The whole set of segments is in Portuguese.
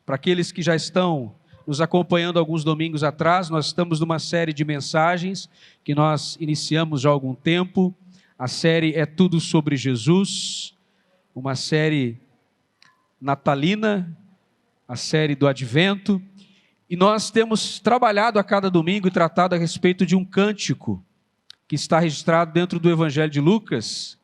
Para aqueles que já estão nos acompanhando alguns domingos atrás, nós estamos numa série de mensagens que nós iniciamos já há algum tempo. A série é Tudo sobre Jesus, uma série natalina, a série do Advento. E nós temos trabalhado a cada domingo e tratado a respeito de um cântico que está registrado dentro do Evangelho de Lucas,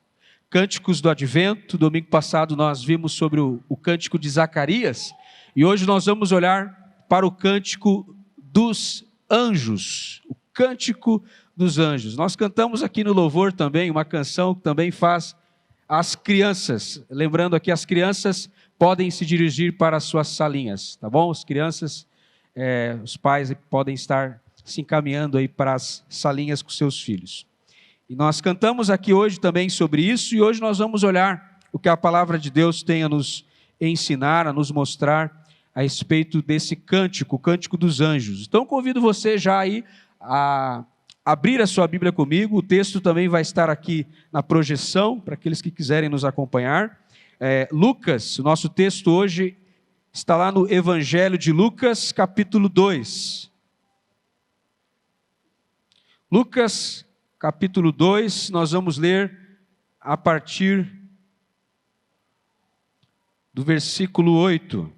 Cânticos do Advento. Domingo passado nós vimos sobre o cântico de Zacarias, e hoje nós vamos olhar para o cântico dos anjos, o cântico dos anjos. Nós cantamos aqui no louvor também uma canção que também faz as crianças, lembrando aqui, as crianças podem se dirigir para as suas salinhas, tá bom? As crianças, os pais podem estar se encaminhando aí para as salinhas com seus filhos. E nós cantamos aqui hoje também sobre isso, e hoje nós vamos olhar o que a palavra de Deus tem a nos ensinar, a nos mostrar a respeito desse cântico, o cântico dos anjos. Então convido você já aí a abrir a sua Bíblia comigo. O texto também vai estar aqui na projeção, para aqueles que quiserem nos acompanhar. Lucas, o nosso texto hoje está lá no Evangelho de Lucas, capítulo 2. Lucas, capítulo 2, nós vamos ler a partir do versículo 8.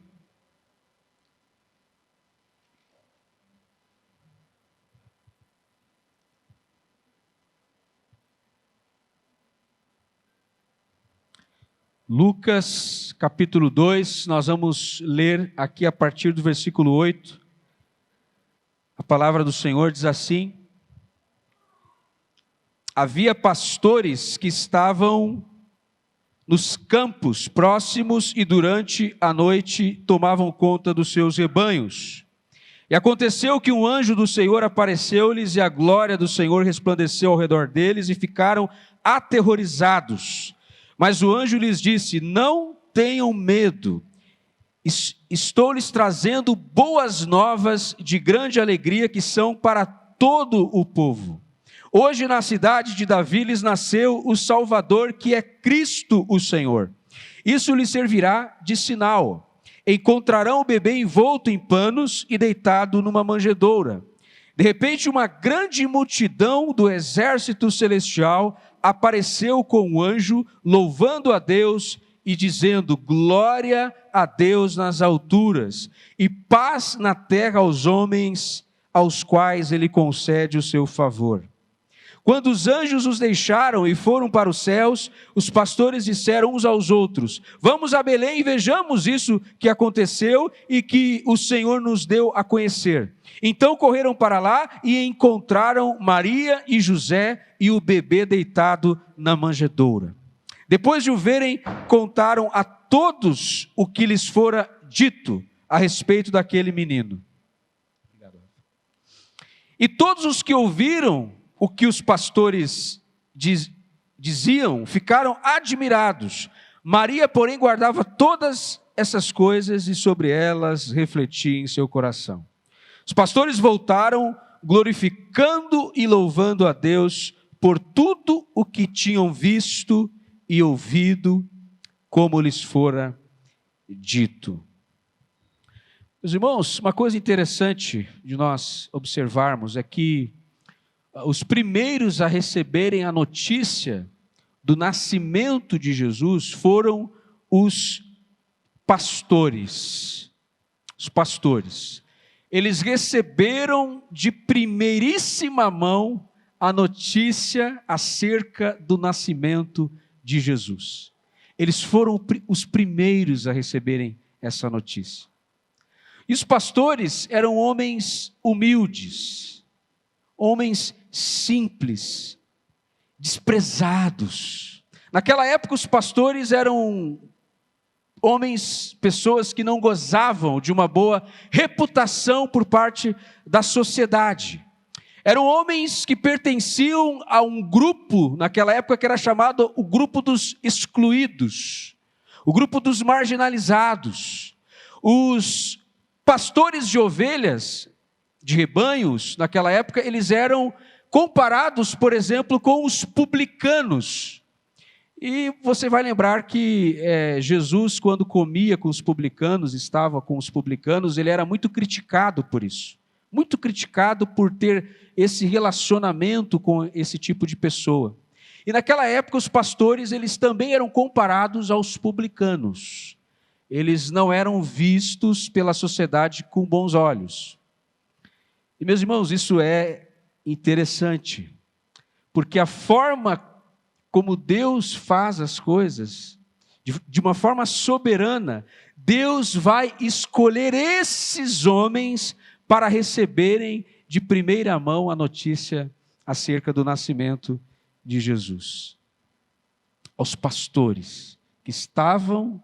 Lucas, capítulo 2, nós vamos ler aqui a partir do versículo 8. A palavra do Senhor diz assim: havia pastores que estavam nos campos próximos e durante a noite tomavam conta dos seus rebanhos. E aconteceu que um anjo do Senhor apareceu-lhes, e a glória do Senhor resplandeceu ao redor deles, e ficaram aterrorizados. Mas o anjo lhes disse: não tenham medo, estou lhes trazendo boas novas de grande alegria, que são para todo o povo. Hoje na cidade de Davi lhes nasceu o Salvador, que é Cristo o Senhor. Isso lhes servirá de sinal: encontrarão o bebê envolto em panos e deitado numa manjedoura. De repente uma grande multidão do exército celestial apareceu com o anjo, louvando a Deus e dizendo: glória a Deus nas alturas, e paz na terra aos homens aos quais Ele concede o seu favor. Quando os anjos os deixaram e foram para os céus, os pastores disseram uns aos outros: vamos a Belém e vejamos isso que aconteceu e que o Senhor nos deu a conhecer. Então correram para lá e encontraram Maria e José e o bebê deitado na manjedoura. Depois de o verem, contaram a todos o que lhes fora dito a respeito daquele menino. E todos os que ouviram o que os pastores diziam ficaram admirados. Maria, porém, guardava todas essas coisas e sobre elas refletia em seu coração. Os pastores voltaram, glorificando e louvando a Deus por tudo o que tinham visto e ouvido, como lhes fora dito. Meus irmãos, uma coisa interessante de nós observarmos é que os primeiros a receberem a notícia do nascimento de Jesus foram os pastores. Os pastores. Eles receberam de primeiríssima mão a notícia acerca do nascimento de Jesus. Eles foram os primeiros a receberem essa notícia. E os pastores eram homens humildes, homens simples, desprezados. Naquela época os pastores eram homens, pessoas que não gozavam de uma boa reputação por parte da sociedade. Eram homens que pertenciam a um grupo, naquela época, que era chamado o grupo dos excluídos, o grupo dos marginalizados. Os pastores de ovelhas, de rebanhos, naquela época, eles eram comparados, por exemplo, com os publicanos. E você vai lembrar que Jesus, quando comia com os publicanos, estava com os publicanos, ele era muito criticado por isso. Muito criticado por ter esse relacionamento com esse tipo de pessoa. E naquela época os pastores, eles também eram comparados aos publicanos. Eles não eram vistos pela sociedade com bons olhos. E meus irmãos, isso é interessante, porque a forma como Deus faz as coisas, de uma forma soberana, Deus vai escolher esses homens para receberem de primeira mão a notícia acerca do nascimento de Jesus. Aos pastores que estavam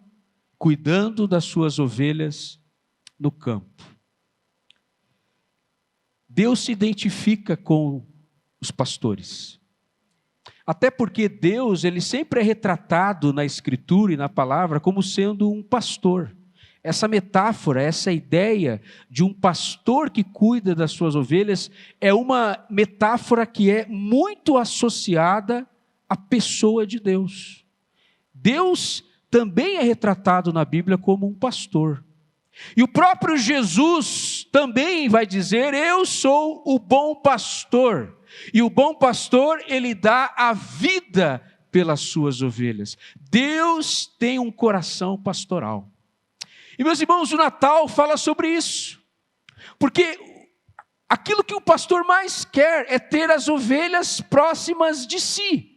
cuidando das suas ovelhas no campo. Deus se identifica com os pastores. Até porque Deus, ele sempre é retratado na Escritura e na palavra como sendo um pastor. Essa metáfora, essa ideia de um pastor que cuida das suas ovelhas é uma metáfora que é muito associada à pessoa de Deus. Deus também é retratado na Bíblia como um pastor. E o próprio Jesus também vai dizer: eu sou o bom pastor. E o bom pastor, ele dá a vida pelas suas ovelhas. Deus tem um coração pastoral. E meus irmãos, o Natal fala sobre isso. Porque aquilo que o pastor mais quer é ter as ovelhas próximas de si.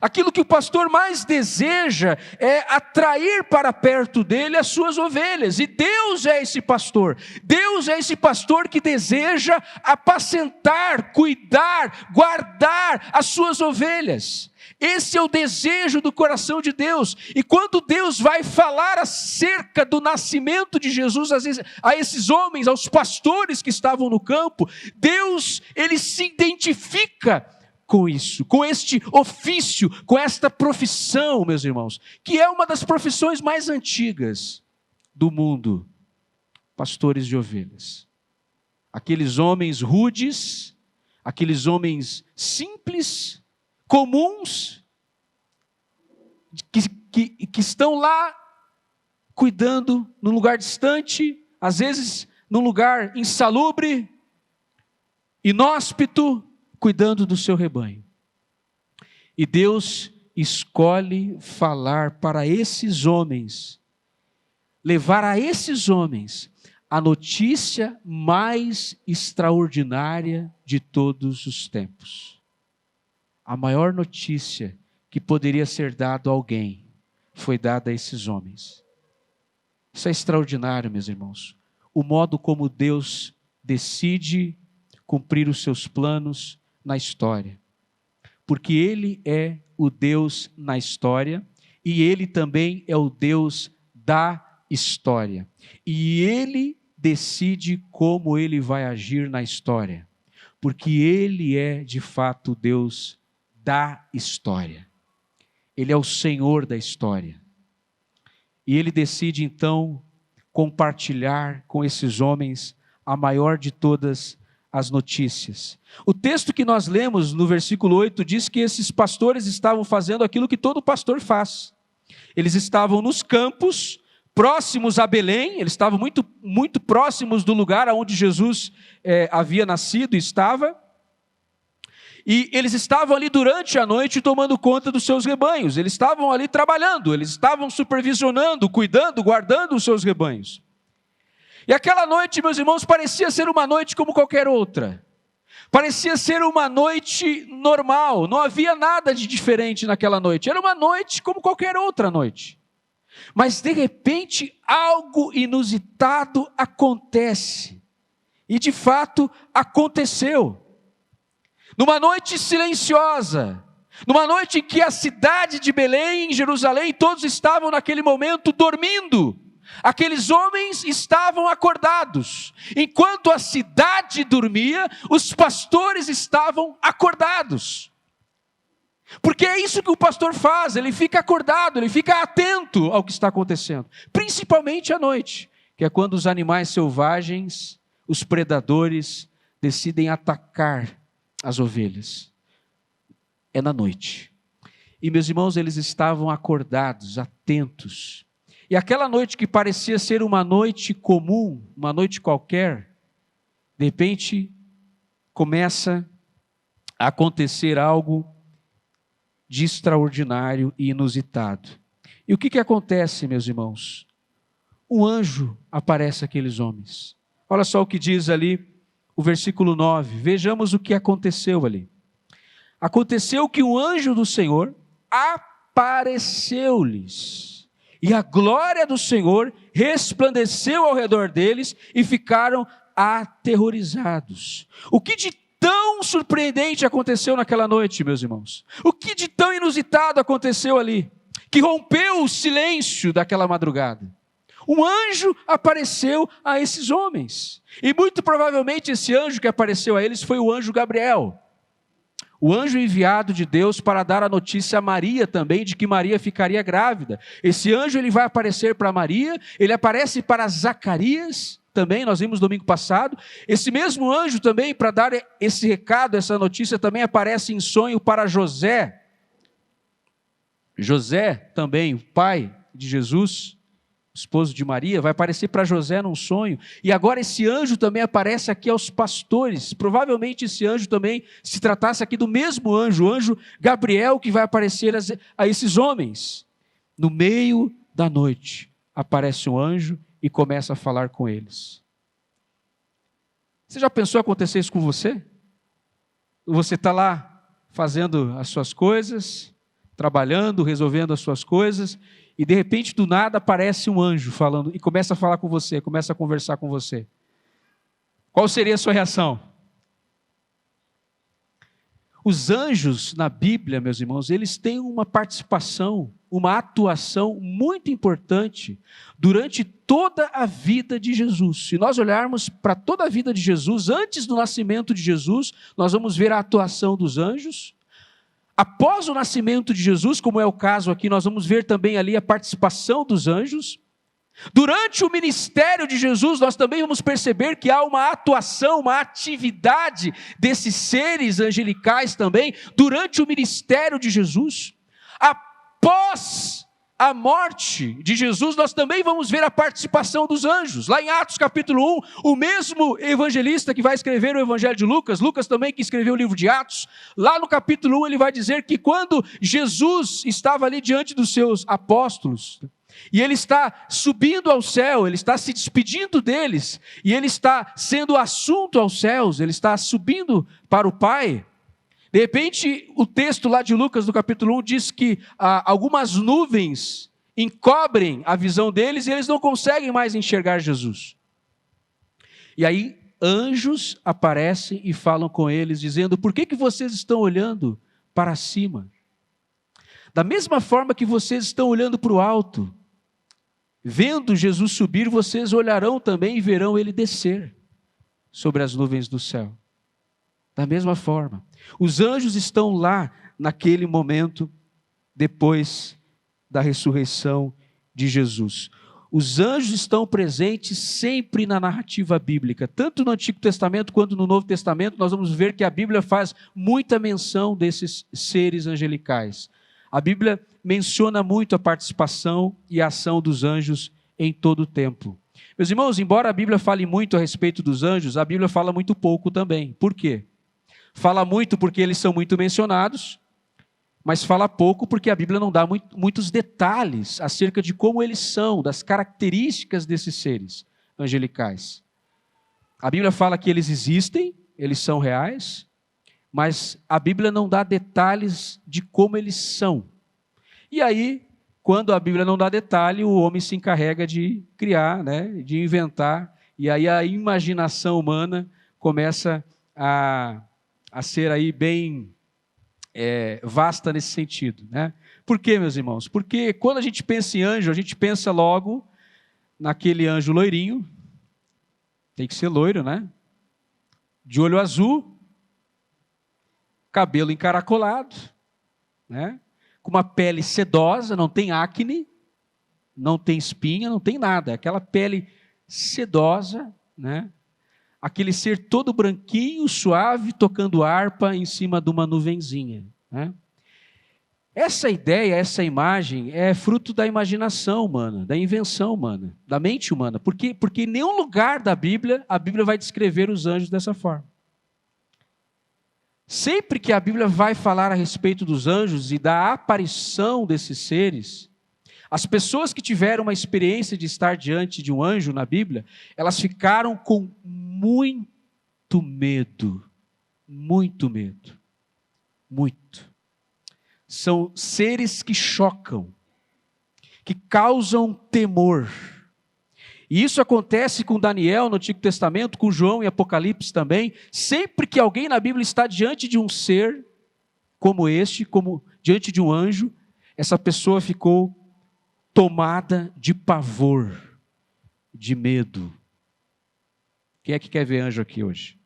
Aquilo que o pastor mais deseja é atrair para perto dele as suas ovelhas. E Deus é esse pastor. Deus é esse pastor que deseja apacentar, cuidar, guardar as suas ovelhas. Esse é o desejo do coração de Deus. E quando Deus vai falar acerca do nascimento de Jesus a esses homens, aos pastores que estavam no campo, Deus, ele se identifica com isso, com este ofício, com esta profissão, meus irmãos, que é uma das profissões mais antigas do mundo, pastores de ovelhas. Aqueles homens rudes, aqueles homens simples, comuns, que estão lá cuidando num lugar distante, às vezes num lugar insalubre, inóspito, cuidando do seu rebanho. E Deus escolhe falar para esses homens, levar a esses homens a notícia mais extraordinária de todos os tempos. A maior notícia que poderia ser dada a alguém foi dada a esses homens. Isso é extraordinário, meus irmãos. O modo como Deus decide cumprir os seus planos na história, porque Ele é o Deus na história, e Ele também é o Deus da história, e Ele decide como Ele vai agir na história, porque Ele é de fato o Deus da história, Ele é o Senhor da história, e Ele decide então compartilhar com esses homens a maior de todas as notícias. O texto que nós lemos no versículo 8 diz que esses pastores estavam fazendo aquilo que todo pastor faz. Eles estavam nos campos, próximos a Belém, eles estavam muito, muito próximos do lugar onde Jesus havia nascido e estava. E eles estavam ali durante a noite tomando conta dos seus rebanhos. Eles estavam ali trabalhando, eles estavam supervisionando, cuidando, guardando os seus rebanhos. E aquela noite, meus irmãos, parecia ser uma noite como qualquer outra. Parecia ser uma noite normal, não havia nada de diferente naquela noite. Era uma noite como qualquer outra noite. Mas de repente, algo inusitado acontece. E de fato, aconteceu. Numa noite silenciosa, numa noite em que a cidade de Belém, em Jerusalém, todos estavam naquele momento dormindo. Aqueles homens estavam acordados. Enquanto a cidade dormia, os pastores estavam acordados. Porque é isso que o pastor faz, ele fica acordado, ele fica atento ao que está acontecendo. Principalmente à noite, que é quando os animais selvagens, os predadores, decidem atacar as ovelhas. É na noite. E meus irmãos, eles estavam acordados, atentos. E aquela noite que parecia ser uma noite comum, uma noite qualquer, de repente começa a acontecer algo de extraordinário e inusitado. E o que acontece, meus irmãos? Um anjo aparece àqueles homens. Olha só o que diz ali o versículo 9. Vejamos o que aconteceu ali. Aconteceu que o anjo do Senhor apareceu-lhes, e a glória do Senhor resplandeceu ao redor deles, e ficaram aterrorizados. O que de tão surpreendente aconteceu naquela noite, meus irmãos? O que de tão inusitado aconteceu ali, que rompeu o silêncio daquela madrugada? Um anjo apareceu a esses homens, e muito provavelmente esse anjo que apareceu a eles foi o anjo Gabriel, o anjo enviado de Deus para dar a notícia a Maria também, de que Maria ficaria grávida. Esse anjo ele vai aparecer para Maria, ele aparece para Zacarias também, nós vimos domingo passado. Esse mesmo anjo também, para dar esse recado, essa notícia, também aparece em sonho para José. José também, o pai de Jesus, esposo de Maria, vai aparecer para José num sonho. E agora esse anjo também aparece aqui aos pastores. Provavelmente esse anjo também se tratasse aqui do mesmo anjo, o anjo Gabriel, que vai aparecer a esses homens. No meio da noite aparece um anjo e começa a falar com eles. Você já pensou acontecer isso com você? Você está lá fazendo as suas coisas, trabalhando, resolvendo as suas coisas, e de repente do nada aparece um anjo falando, e começa a falar com você, começa a conversar com você. Qual seria a sua reação? Os anjos na Bíblia, meus irmãos, eles têm uma participação, uma atuação muito importante durante toda a vida de Jesus. Se nós olharmos para toda a vida de Jesus, antes do nascimento de Jesus, nós vamos ver a atuação dos anjos. Após o nascimento de Jesus, como é o caso aqui, nós vamos ver também ali a participação dos anjos. Durante o ministério de Jesus, nós também vamos perceber que há uma atuação, uma atividade desses seres angelicais também, durante o ministério de Jesus. Após a morte de Jesus, nós também vamos ver a participação dos anjos. Lá em Atos capítulo 1, o mesmo evangelista que vai escrever o evangelho de Lucas, Lucas também que escreveu o livro de Atos, lá no capítulo 1 ele vai dizer que quando Jesus estava ali diante dos seus apóstolos, e ele está subindo ao céu, ele está se despedindo deles, e ele está sendo assunto aos céus, ele está subindo para o Pai. De repente, o texto lá de Lucas, no capítulo 1, diz que algumas nuvens encobrem a visão deles e eles não conseguem mais enxergar Jesus. E aí, anjos aparecem e falam com eles, dizendo: por que vocês estão olhando para cima? Da mesma forma que vocês estão olhando para o alto, vendo Jesus subir, vocês olharão também e verão ele descer sobre as nuvens do céu. Da mesma forma, os anjos estão lá naquele momento, depois da ressurreição de Jesus. Os anjos estão presentes sempre na narrativa bíblica, tanto no Antigo Testamento quanto no Novo Testamento. Nós vamos ver que a Bíblia faz muita menção desses seres angelicais. A Bíblia menciona muito a participação e a ação dos anjos em todo o tempo. Meus irmãos, embora a Bíblia fale muito a respeito dos anjos, a Bíblia fala muito pouco também. Por quê? Fala muito porque eles são muito mencionados, mas fala pouco porque a Bíblia não dá muitos detalhes acerca de como eles são, das características desses seres angelicais. A Bíblia fala que eles existem, eles são reais, mas a Bíblia não dá detalhes de como eles são. E aí, quando a Bíblia não dá detalhe, o homem se encarrega de criar, de inventar, e aí a imaginação humana começa a ser aí bem vasta nesse sentido. Por quê, meus irmãos? Porque quando a gente pensa em anjo, a gente pensa logo naquele anjo loirinho, tem que ser loiro, de olho azul, cabelo encaracolado, com uma pele sedosa, não tem acne, não tem espinha, não tem nada, aquela pele sedosa, aquele ser todo branquinho, suave, tocando harpa em cima de uma nuvenzinha. Essa ideia, essa imagem é fruto da imaginação humana, da invenção humana, da mente humana. Porque em nenhum lugar da Bíblia, a Bíblia vai descrever os anjos dessa forma. Sempre que a Bíblia vai falar a respeito dos anjos e da aparição desses seres, as pessoas que tiveram uma experiência de estar diante de um anjo na Bíblia, elas ficaram com muito medo. Muito medo. Muito. São seres que chocam, que causam temor. E isso acontece com Daniel no Antigo Testamento, com João em Apocalipse também. Sempre que alguém na Bíblia está diante de um ser como este, como diante de um anjo, essa pessoa ficou tomada de pavor, de medo. Quem é que quer ver anjo aqui hoje?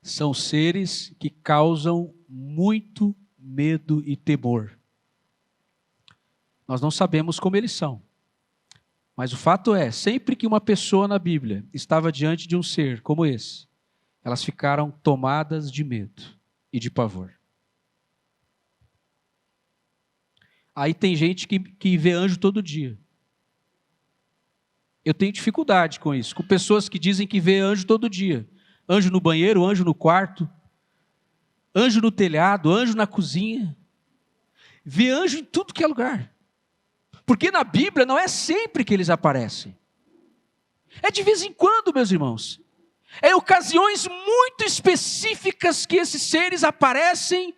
São seres que causam muito medo e temor. Nós não sabemos como eles são. Mas o fato é, sempre que uma pessoa na Bíblia estava diante de um ser como esse, elas ficaram tomadas de medo e de pavor. Aí tem gente que vê anjo todo dia. Eu tenho dificuldade com isso, com pessoas que dizem que vê anjo todo dia. Anjo no banheiro, anjo no quarto, anjo no telhado, anjo na cozinha. Vê anjo em tudo que é lugar. Porque na Bíblia não é sempre que eles aparecem. É de vez em quando, meus irmãos. É em ocasiões muito específicas que esses seres aparecem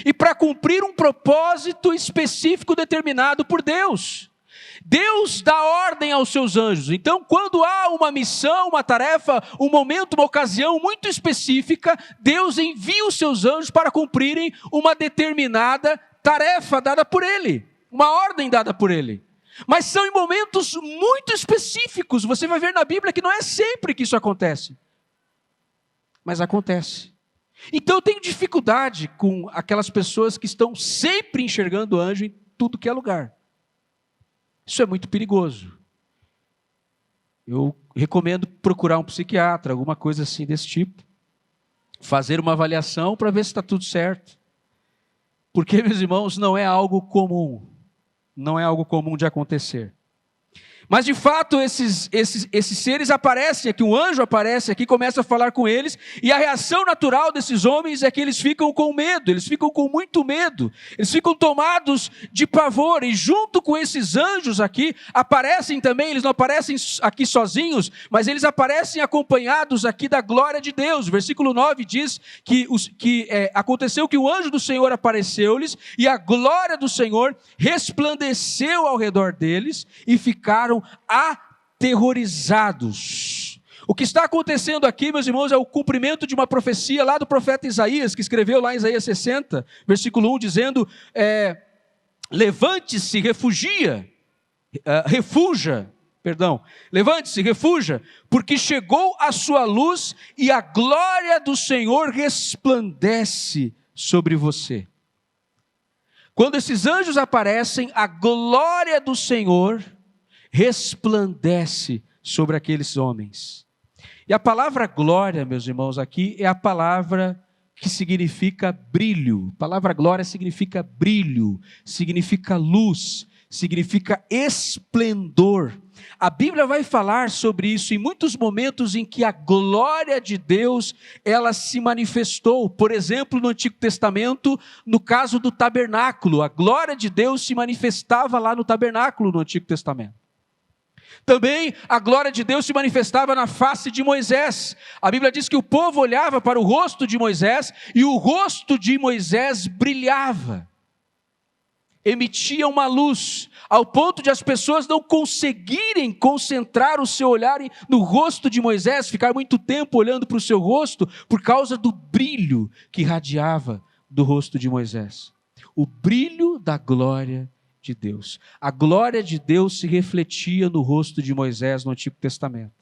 e para cumprir um propósito específico determinado por Deus. Deus dá ordem aos seus anjos. Então, quando há uma missão, uma tarefa, um momento, uma ocasião muito específica, Deus envia os seus anjos para cumprirem uma determinada tarefa dada por Ele, uma ordem dada por Ele. Mas são em momentos muito específicos. Você vai ver na Bíblia que não é sempre que isso acontece. Mas acontece. Então eu tenho dificuldade com aquelas pessoas que estão sempre enxergando anjo em tudo que é lugar. Isso é muito perigoso. Eu recomendo procurar um psiquiatra, alguma coisa assim desse tipo. Fazer uma avaliação para ver se está tudo certo. Porque, meus irmãos, não é algo comum. Não é algo comum de acontecer. Mas de fato esses seres aparecem aqui, um anjo aparece aqui, começa a falar com eles, e a reação natural desses homens é que eles ficam com medo, eles ficam com muito medo, eles ficam tomados de pavor, e junto com esses anjos aqui, aparecem também, eles não aparecem aqui sozinhos, mas eles aparecem acompanhados aqui da glória de Deus. O versículo 9 diz que aconteceu que o anjo do Senhor apareceu-lhes, e a glória do Senhor resplandeceu ao redor deles, e ficaram aterrorizados. O que está acontecendo aqui, meus irmãos, é o cumprimento de uma profecia lá do profeta Isaías, que escreveu lá em Isaías 60, versículo 1, dizendo, levante-se, levante-se, refuja, porque chegou a sua luz e a glória do Senhor resplandece sobre você. Quando esses anjos aparecem, a glória do Senhor resplandece sobre aqueles homens. E a palavra glória, meus irmãos, aqui é a palavra que significa brilho. A palavra glória significa brilho, significa luz, significa esplendor. A Bíblia vai falar sobre isso em muitos momentos em que a glória de Deus, ela se manifestou. Por exemplo, no Antigo Testamento, no caso do tabernáculo, a glória de Deus se manifestava lá no tabernáculo no Antigo Testamento. Também a glória de Deus se manifestava na face de Moisés. A Bíblia diz que o povo olhava para o rosto de Moisés e o rosto de Moisés brilhava, emitia uma luz, ao ponto de as pessoas não conseguirem concentrar o seu olhar no rosto de Moisés, ficar muito tempo olhando para o seu rosto, por causa do brilho que irradiava do rosto de Moisés. O brilho da glória de Deus. A glória de Deus se refletia no rosto de Moisés no Antigo Testamento.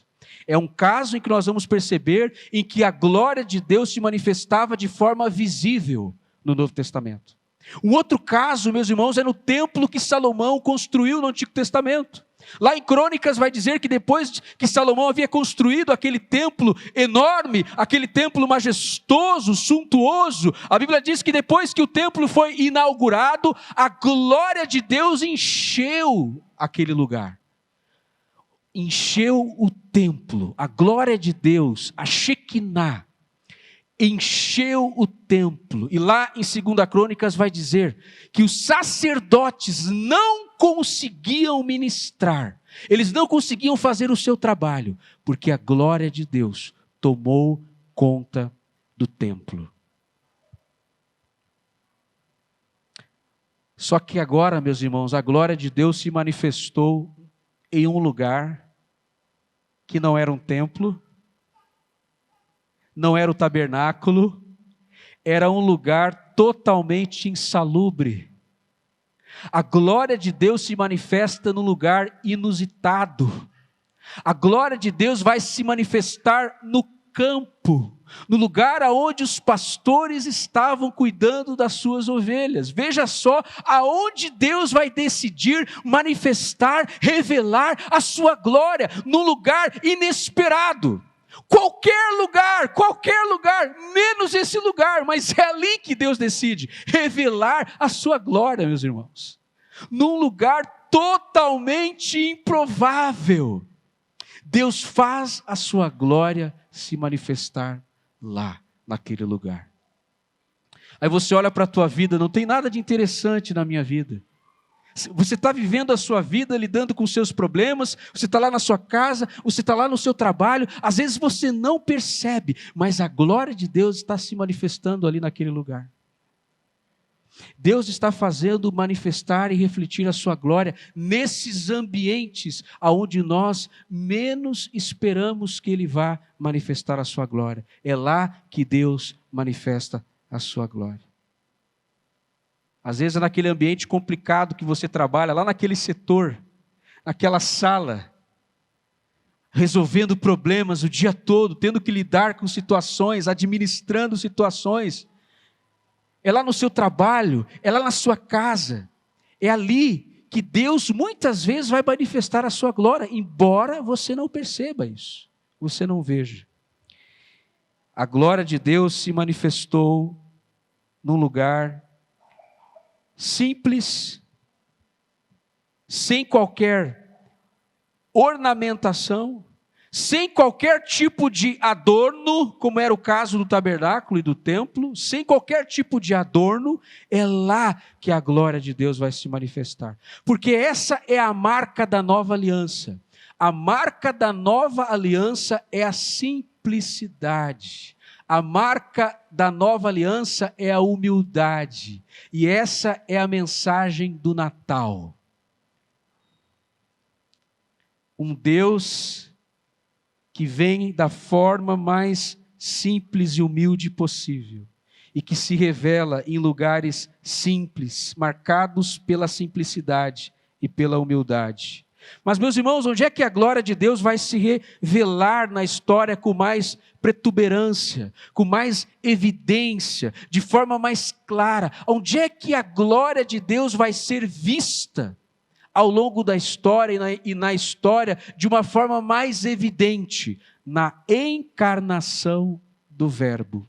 É um caso em que nós vamos perceber em que a glória de Deus se manifestava de forma visível no Novo Testamento. Um outro caso, meus irmãos, é no templo que Salomão construiu no Antigo Testamento. Lá em Crônicas vai dizer que depois que Salomão havia construído aquele templo enorme, aquele templo majestoso, suntuoso, a Bíblia diz que depois que o templo foi inaugurado, a glória de Deus encheu aquele lugar. Encheu o templo, a glória de Deus, a Shekinah, encheu o templo. E lá em 2 Crônicas vai dizer que os sacerdotes não conseguiam ministrar, eles não conseguiam fazer o seu trabalho, porque a glória de Deus tomou conta do templo. Só que agora, meus irmãos, a glória de Deus se manifestou em um lugar que não era um templo, não era o tabernáculo, era um lugar totalmente insalubre. A glória de Deus se manifesta num lugar inusitado. A glória de Deus vai se manifestar no campo, no lugar aonde os pastores estavam cuidando das suas ovelhas. Veja só aonde Deus vai decidir manifestar, revelar a sua glória, num lugar inesperado. Qualquer lugar, menos esse lugar, mas é ali que Deus decide revelar a sua glória, meus irmãos. Num lugar totalmente improvável, Deus faz a sua glória se manifestar lá, naquele lugar. Aí você olha para a tua vida, não tem nada de interessante na minha vida. Você está vivendo a sua vida, lidando com os seus problemas, você está lá na sua casa, você está lá no seu trabalho, às vezes você não percebe, mas a glória de Deus está se manifestando ali naquele lugar. Deus está fazendo manifestar e refletir a sua glória nesses ambientes aonde nós menos esperamos que Ele vá manifestar a sua glória. É lá que Deus manifesta a sua glória. Às vezes é naquele ambiente complicado que você trabalha, lá naquele setor, naquela sala, resolvendo problemas o dia todo, tendo que lidar com situações, administrando situações. É lá no seu trabalho, é lá na sua casa, é ali que Deus muitas vezes vai manifestar a sua glória, embora você não perceba isso, você não veja. A glória de Deus se manifestou num lugar simples, sem qualquer ornamentação, sem qualquer tipo de adorno, como era o caso do tabernáculo e do templo, sem qualquer tipo de adorno, é lá que a glória de Deus vai se manifestar. Porque essa é a marca da nova aliança. A marca da nova aliança é a simplicidade. A marca da nova aliança é a humildade. E essa é a mensagem do Natal. Um Deus que vem da forma mais simples e humilde possível. E que se revela em lugares simples, marcados pela simplicidade e pela humildade. Mas, meus irmãos, onde é que a glória de Deus vai se revelar na história com mais protuberância, com mais evidência, de forma mais clara? Onde é que a glória de Deus vai ser vista ao longo da história e na história de uma forma mais evidente? Na encarnação do Verbo.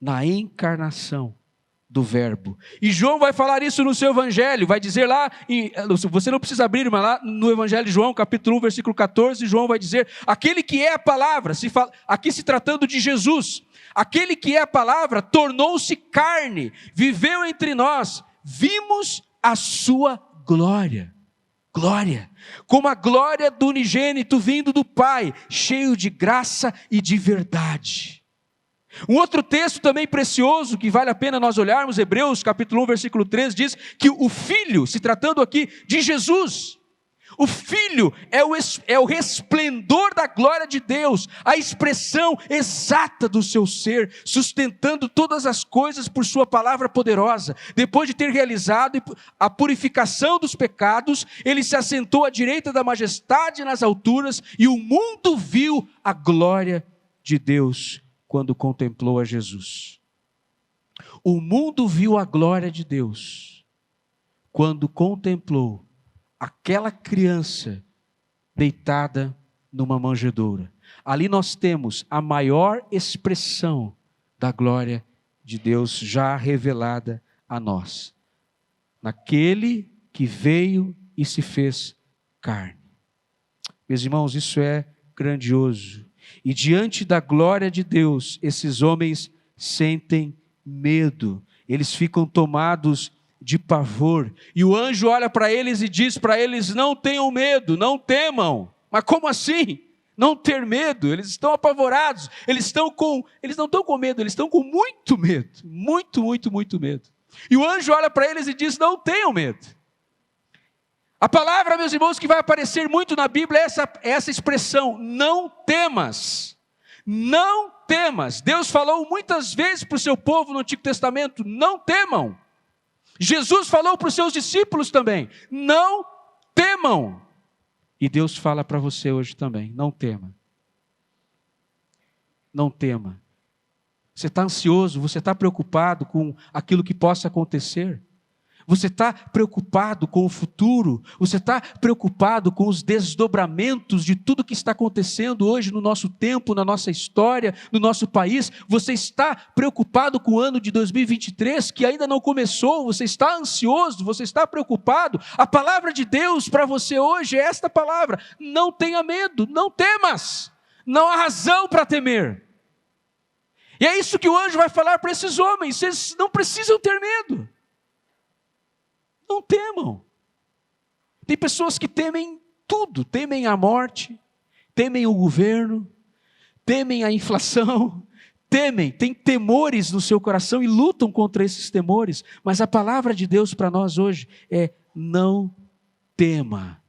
Na encarnação do Verbo. E João vai falar isso no seu evangelho, vai dizer lá, você não precisa abrir, mas lá no evangelho de João, capítulo 1, versículo 14, João vai dizer, aquele que é a palavra, aqui se tratando de Jesus, aquele que é a palavra tornou-se carne, viveu entre nós, vimos a sua glória, como a glória do unigênito vindo do Pai, cheio de graça e de verdade. Um outro texto também precioso, que vale a pena nós olharmos, Hebreus capítulo 1, versículo 13, diz que o Filho, se tratando aqui de Jesus, o Filho é o resplendor da glória de Deus, a expressão exata do seu ser, sustentando todas as coisas por sua palavra poderosa. Depois de ter realizado a purificação dos pecados, ele se assentou à direita da majestade nas alturas, e o mundo viu a glória de Deus quando contemplou a Jesus. O mundo viu a glória de Deus quando contemplou aquela criança deitada numa manjedoura. Ali nós temos a maior expressão da glória de Deus já revelada a nós. Naquele que veio e se fez carne. Meus irmãos, isso é grandioso. E diante da glória de Deus, esses homens sentem medo. Eles ficam tomados de pavor. E o anjo olha para eles e diz para eles: não tenham medo, não temam. Mas como assim? Não ter medo? Eles estão apavorados. Eles não estão com medo, eles estão com muito medo. Muito medo. E o anjo olha para eles e diz: não tenham medo. A palavra, meus irmãos, que vai aparecer muito na Bíblia é essa expressão: não temas. Não temas. Deus falou muitas vezes para o seu povo no Antigo Testamento: não temam. Jesus falou para os seus discípulos também: não temam. E Deus fala para você hoje também: não tema. Não tema. Você está ansioso, você está preocupado com aquilo que possa acontecer. Você está preocupado com o futuro, você está preocupado com os desdobramentos de tudo que está acontecendo hoje no nosso tempo, na nossa história, no nosso país. Você está preocupado com o ano de 2023, que ainda não começou, você está ansioso, você está preocupado. A palavra de Deus para você hoje é esta palavra: não tenha medo, não temas, não há razão para temer. E é isso que o anjo vai falar para esses homens: vocês não precisam ter medo. Não temam. Tem pessoas que temem tudo, temem a morte, temem o governo, temem a inflação, têm temores no seu coração e lutam contra esses temores. Mas a palavra de Deus para nós hoje é: não tema,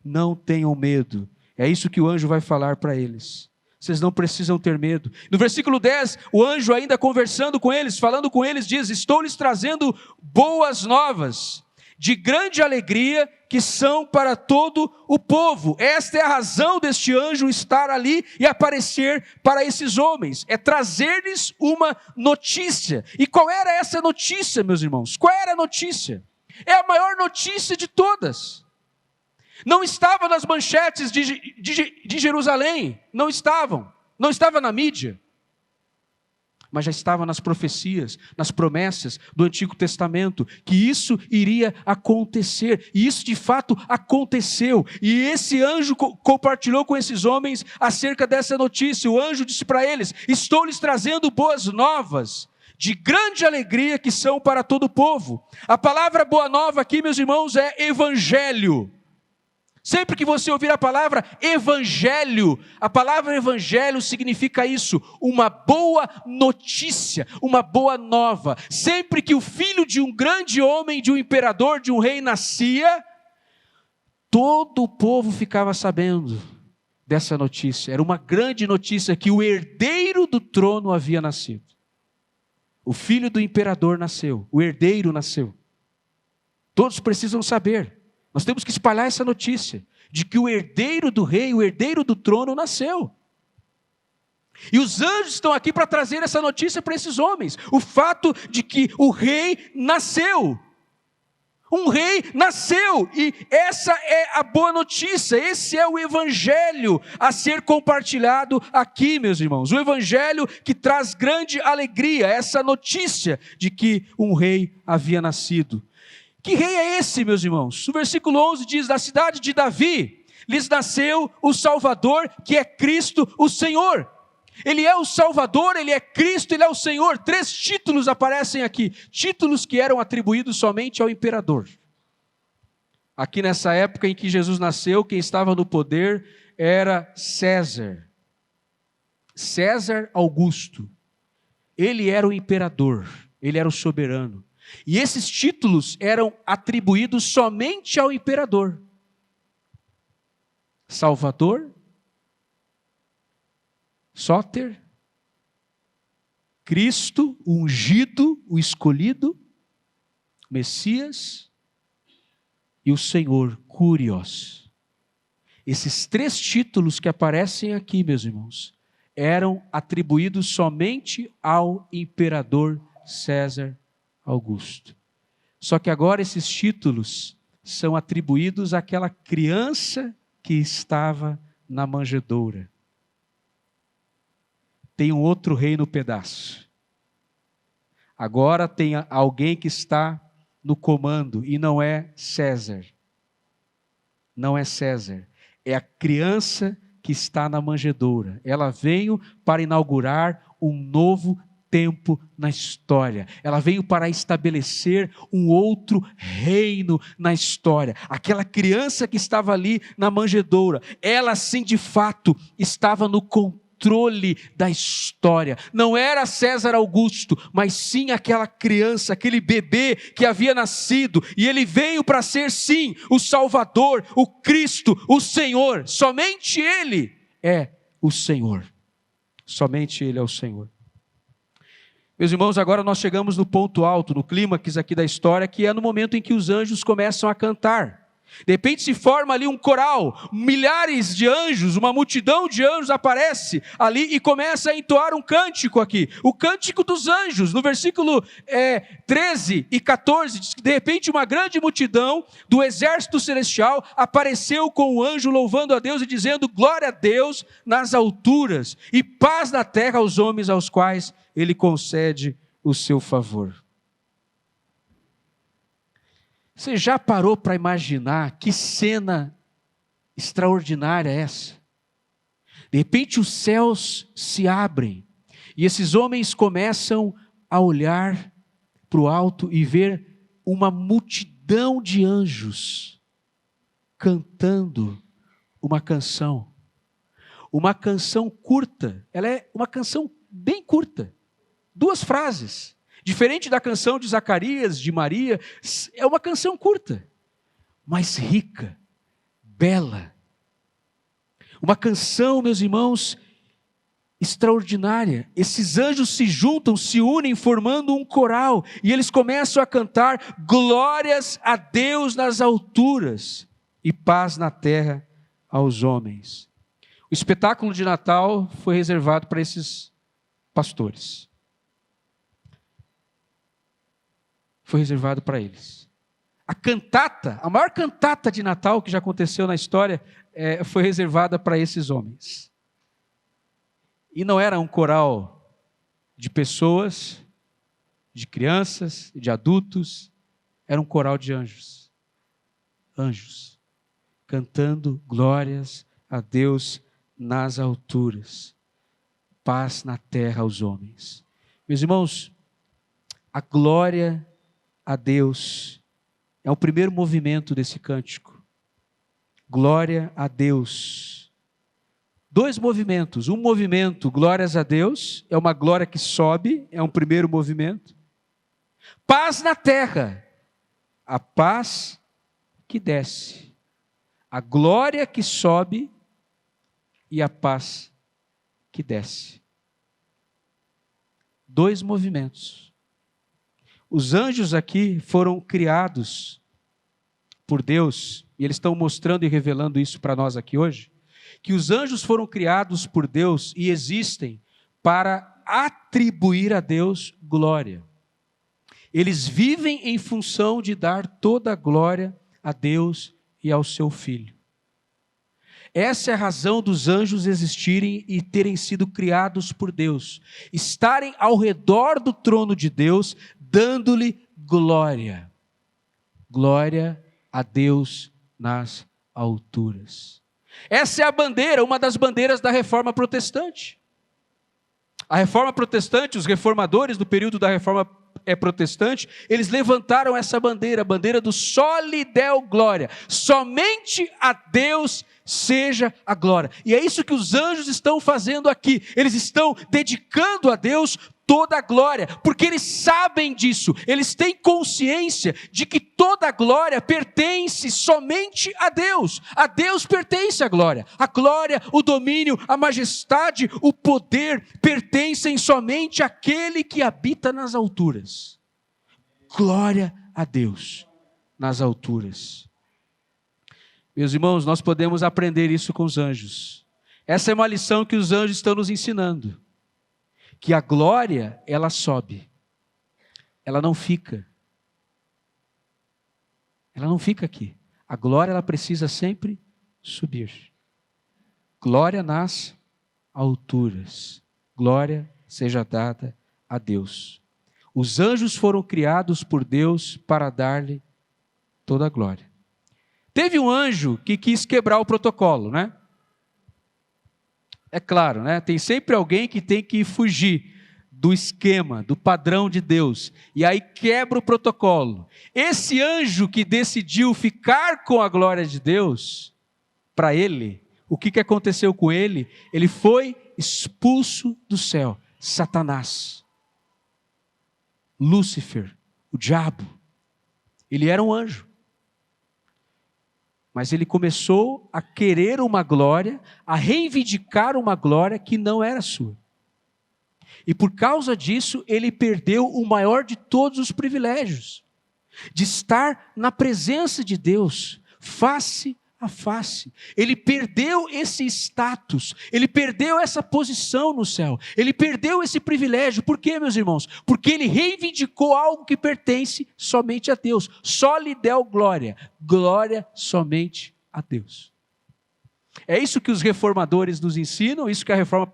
não tenham medo. É isso que o anjo vai falar para eles. Vocês não precisam ter medo. No versículo 10, o anjo ainda conversando com eles, falando com eles, diz: estou lhes trazendo boas novas, de grande alegria, que são para todo o povo. Esta é a razão deste anjo estar ali e aparecer para esses homens, é trazer-lhes uma notícia. E qual era essa notícia, meus irmãos? Qual era a notícia? É a maior notícia de todas. Não estava nas manchetes de Jerusalém, não estava na mídia, mas já estava nas profecias, nas promessas do Antigo Testamento, que isso iria acontecer, e isso de fato aconteceu. E esse anjo compartilhou com esses homens acerca dessa notícia. O anjo disse para eles: estou lhes trazendo boas novas, de grande alegria, que são para todo o povo. A palavra boa nova aqui, meus irmãos, é evangelho. Sempre que você ouvir a palavra evangelho, a palavra evangelho significa isso: uma boa notícia, uma boa nova. Sempre que o filho de um grande homem, de um imperador, de um rei nascia, todo o povo ficava sabendo dessa notícia. Era uma grande notícia que o herdeiro do trono havia nascido. O filho do imperador nasceu, o herdeiro nasceu. Todos precisam saber. Nós temos que espalhar essa notícia de que o herdeiro do rei, o herdeiro do trono nasceu. E os anjos estão aqui para trazer essa notícia para esses homens. O fato de que o rei nasceu. Um rei nasceu, e essa é a boa notícia, esse é o evangelho a ser compartilhado aqui, meus irmãos. O evangelho que traz grande alegria, essa notícia de que um rei havia nascido. Que rei é esse, meus irmãos? O versículo 11 diz: da cidade de Davi lhes nasceu o Salvador, que é Cristo o Senhor. Ele é o Salvador, Ele é Cristo, Ele é o Senhor. 3 títulos aparecem aqui, títulos que eram atribuídos somente ao imperador. Aqui nessa época em que Jesus nasceu, quem estava no poder era César. César Augusto. Ele era o imperador, ele era o soberano. E esses títulos eram atribuídos somente ao imperador. Salvador, Sóter, Cristo, o ungido, o escolhido, Messias e o Senhor, Curios. Esses 3 títulos que aparecem aqui, meus irmãos, eram atribuídos somente ao imperador César Augusto. Só que agora esses títulos são atribuídos àquela criança que estava na manjedoura. Tem um outro rei no pedaço. Agora tem alguém que está no comando, e não é César. Não é César. É a criança que está na manjedoura. Ela veio para inaugurar um novo tempo na história. Ela veio para estabelecer um outro reino na história. Aquela criança que estava ali na manjedoura, ela sim de fato estava no controle da história. Não era César Augusto, mas sim aquela criança, aquele bebê que havia nascido, e ele veio para ser sim o Salvador, o Cristo, o Senhor. Somente Ele é o Senhor. Somente Ele é o Senhor. Meus irmãos, agora nós chegamos no ponto alto, no clímax aqui da história, que é no momento em que os anjos começam a cantar. De repente se forma ali um coral, milhares de anjos, uma multidão de anjos aparece ali e começa a entoar um cântico aqui, o cântico dos anjos. No versículo 13 e 14, diz que de repente uma grande multidão do exército celestial apareceu com o anjo louvando a Deus e dizendo: glória a Deus nas alturas e paz na terra aos homens aos quais Ele concede o seu favor. Você já parou para imaginar que cena extraordinária é essa? De repente os céus se abrem e esses homens começam a olhar para o alto e ver uma multidão de anjos cantando uma canção curta. Ela é uma canção bem curta, 2 frases. Diferente da canção de Zacarias, de Maria, é uma canção curta, mas rica, bela. Uma canção, meus irmãos, extraordinária. Esses anjos se juntam, se unem, formando um coral, e eles começam a cantar: glórias a Deus nas alturas e paz na terra aos homens. O espetáculo de Natal foi reservado para esses pastores. Foi reservado para eles. A cantata, a maior cantata de Natal que já aconteceu na história, foi reservada para esses homens. E não era um coral de pessoas, de crianças, de adultos, era um coral de anjos. Anjos, cantando glórias a Deus nas alturas, paz na terra aos homens. Meus irmãos, a glória a Deus é o primeiro movimento desse cântico. Glória a Deus. 2 movimentos. Um movimento, glórias a Deus, é uma glória que sobe, é um primeiro movimento. Paz na terra, a paz que desce. A glória que sobe e a paz que desce. 2 movimentos. Os anjos aqui foram criados por Deus, e eles estão mostrando e revelando isso para nós aqui hoje, que os anjos foram criados por Deus e existem para atribuir a Deus glória. Eles vivem em função de dar toda a glória a Deus e ao seu Filho. Essa é a razão dos anjos existirem e terem sido criados por Deus, estarem ao redor do trono de Deus, dando-lhe glória. Glória a Deus nas alturas. Essa é a bandeira, uma das bandeiras da Reforma Protestante. A Reforma Protestante, os reformadores do período da Reforma Protestante, eles levantaram essa bandeira, a bandeira do soli deo glória. Somente a Deus seja a glória. E é isso que os anjos estão fazendo aqui. Eles estão dedicando a Deus toda a glória, porque eles sabem disso, eles têm consciência de que toda a glória pertence somente a Deus pertence a glória, o domínio, a majestade, o poder pertencem somente àquele que habita nas alturas. Glória a Deus nas alturas. Meus irmãos, nós podemos aprender isso com os anjos. Essa é uma lição que os anjos estão nos ensinando. Que a glória, ela sobe. Ela não fica. Ela não fica aqui. A glória, ela precisa sempre subir. Glória nas alturas. Glória seja dada a Deus. Os anjos foram criados por Deus para dar-lhe toda a glória. Teve um anjo que quis quebrar o protocolo, né? É claro, né? Tem sempre alguém que tem que fugir do esquema, do padrão de Deus, e aí quebra o protocolo. Esse anjo que decidiu ficar com a glória de Deus, para ele, o que aconteceu com ele? Ele foi expulso do céu. Satanás, Lúcifer, o diabo, ele era um anjo. Mas ele começou a querer uma glória, a reivindicar uma glória que não era sua. E por causa disso, ele perdeu o maior de todos os privilégios, de estar na presença de Deus, face a face. Ele perdeu esse status, ele perdeu essa posição no céu, ele perdeu esse privilégio. Por quê, meus irmãos? Porque ele reivindicou algo que pertence somente a Deus. Só lhe deu glória, glória somente a Deus. É isso que os reformadores nos ensinam, isso que a reforma